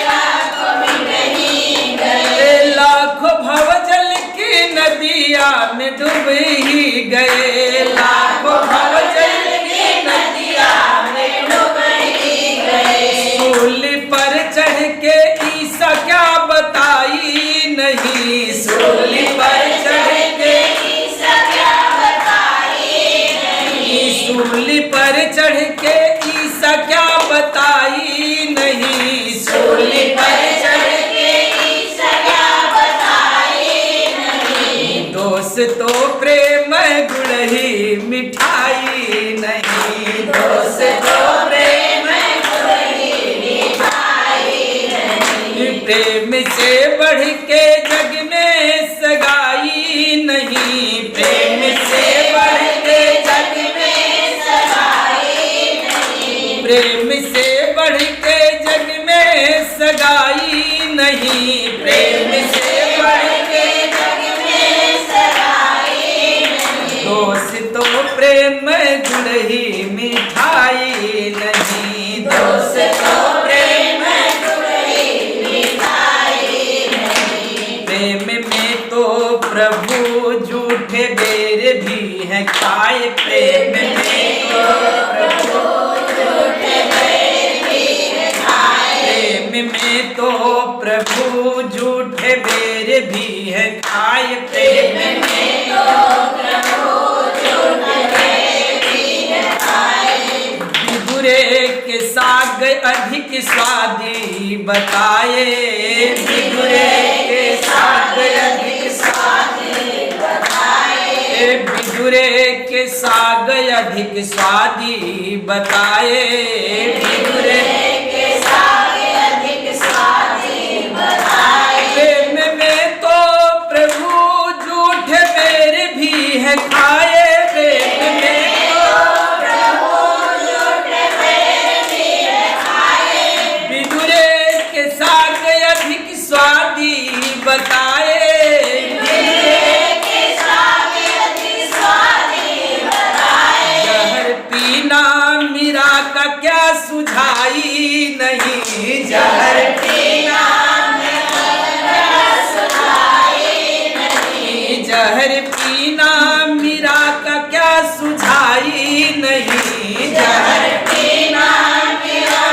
लाखों मिट ही गए, लाखों भवजल की नदिया में डूब ही गए, लाखों भवजल की नदिया में डूब ही गए। सूली पर चढ़ के ईसा क्या बताई नहीं, सूली पर चढ़ के ईसा क्या बताई नहीं, सूली पर चढ़ के ईसा क्या बताई नहीं, सूली पर चढ़ के ईसा क्या बताई नहीं, दोस्त तो प्रेम गुड़ही मिठाई नहीं, दोस्त तो प्रेम गुड़ही मिठाई नहीं, प्रेम से बढ़ के जग में सगाई नहीं, प्रेम से बढ़ के जग में सगाई नहीं, प्रेम से बढ़ के जग में सगाई नहीं, प्रेम से बढ़ के जग में सगाई नहीं, दोस्त तो प्रेम गुड़ही मिठाई नहीं, दोस्त तो प्रेम गुड़ही मिठाई नहीं, प्रेम में तो प्रभु झूठे बेर भी हैं खाए, प्रेम में तो प्रभु झूठे बैर भी खाए, प्रेम में तो प्रभु झूठे बेर भी हैं खाए, प्रेम में तो प्रभु झूठे बैर भी खाए, बुरे के साग अधिक स्वादी बताए, बुरे के साग अधिक स्वादी बताए, बिदुरे के साग अधिक स्वादी बताए, बिदुरे के साग अधिक स्वादी बताए, प्रेम में तो प्रभु झूठ बेर भी है खाए, प्रेम में तो प्रभु झूठे बैर भी खाए, बिदुरे के साग अधिक स्वादी बताए, के साग अधिक स्वादी बताए, जहर पीना मीरा का क्या सुझाई नहीं, जहर पीना मेरा सुझाई नहीं, जहर पीना मीरा का क्या सुझाई नहीं, जहर पीना मेरा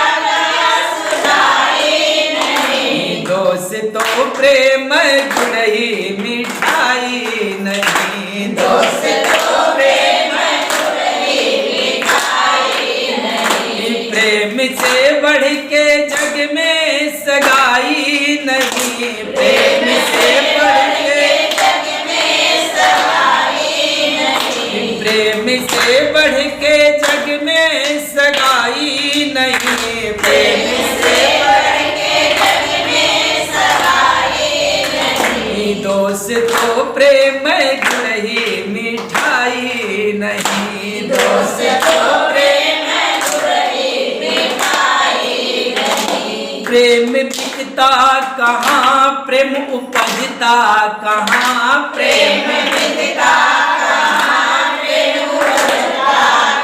सुझाई नहीं, दोस्त तो प्रेम गुड़ही मिठाई नहीं, दोस्त तो प्रेम गुड़ही मिठाई नहीं, प्रेम से बढ़ के जग में सगाई नहीं, प्रेम से बढ़ के जग में सगाई नहीं, प्रेम से बढ़ के जग में सगाई नहीं, प्रेम से बढ़ के जग में सगाई नहीं, दोस्त तो प्रेम गुड़ही मिठाई नहीं, दोस्त तो प्रेम गुड़ही मिठाई नहीं, प्रेम बिकता कहाँ प्रेम उपजता कहाँ, प्रेम बिकता कहाँ प्रेम उपजता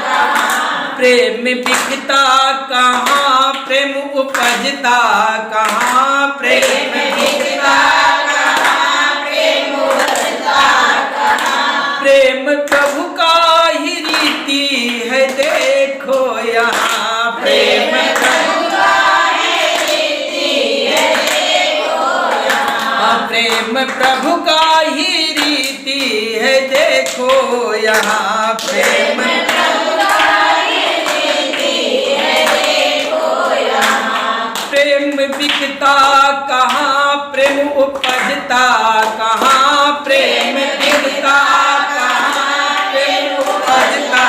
कहाँ, प्रेम बिकता कहाँ प्रेम उपजता कहाँ, प्रेम बिकता कहाँ प्रेम उपजता कहाँ, प्रेम प्रभु का ही रीति है देखो यहाँ, प्रेम प्रभु का है रीति है देखो यहाँ, प्रेम प्रभु का ही रीति है देखो यहाँ, प्रेम प्रभु का दिखता कहाँ प्रेम दिखता कहाँ प्रेम उपजता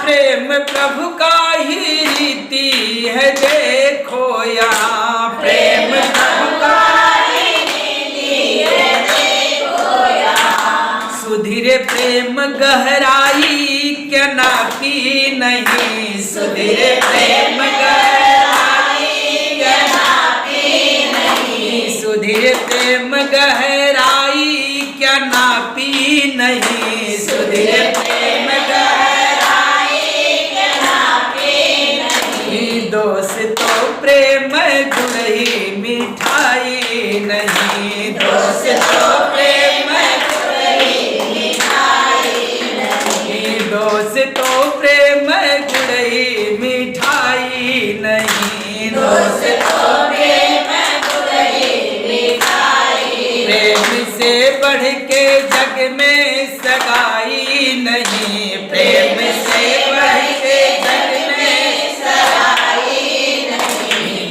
प्रेम प्रभु का ही रीति है देखो यहाँ प्रेम प्रभु का ही रीति है देखो यहाँ सुधीरे प्रेम गहराई क्या नापी नहीं सुधीरे प्रेम गहराई क्या नापी नहीं सुधीरे प्रेम गहराई क्या नापी नहीं सुधीरे प्रेम दोस्तों प्रेम गुड़ही मिठाई नहीं दोस्तों प्रेम गुड़ही मिठाई नहीं दोस्तों प्रेम गुड़ही मिठाई नहीं दोस्तों प्रेम गुड़ही मिठाई प्रेम से बढ़ के जग में सगाई नहीं प्रेम से बढ़ के जग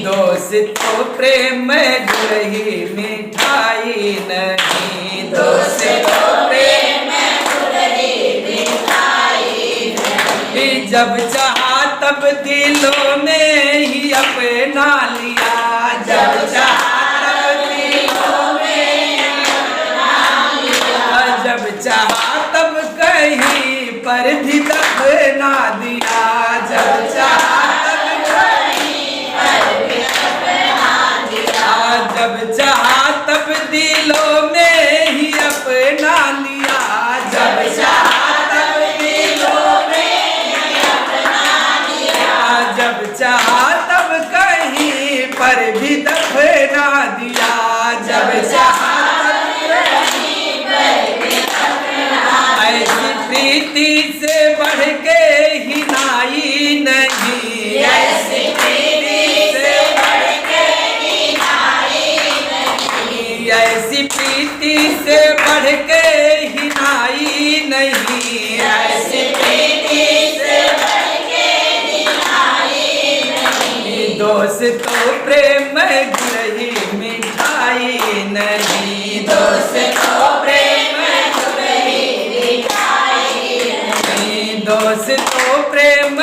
दोस्तों प्रेम गुड़ही मिठाई नहीं दोस्तों प्रेम गुड़ही मिठाई नहीं जब चाहा तब दिलों में ही अपना लिया जब चाहा तब दिलों में ही अपना लिया जब चाहा तब कहीं पर भी दफना दिया जब चाहा जब चाहा तब दिलों में ही अपना लिया जब चाहा तब दिलों में ही अपना लिया जब चाहा तब कहीं पर भी दफना दिया जब चाहा तब कहीं पर भी दफना ऐसी प्रीति से बढ़ के ही नाई नहीं ऐसी प्रीति से ऐसी प्रीति से बढ़ के ही नाई नहीं ऐसी प्रीति से बढ़ के ही नाई नहीं दोस्तों प्रेम गुड़ही मिठाई नहीं दोस्तों प्रेम गुड़ही मिठाई नहीं दोस्तों प्रेम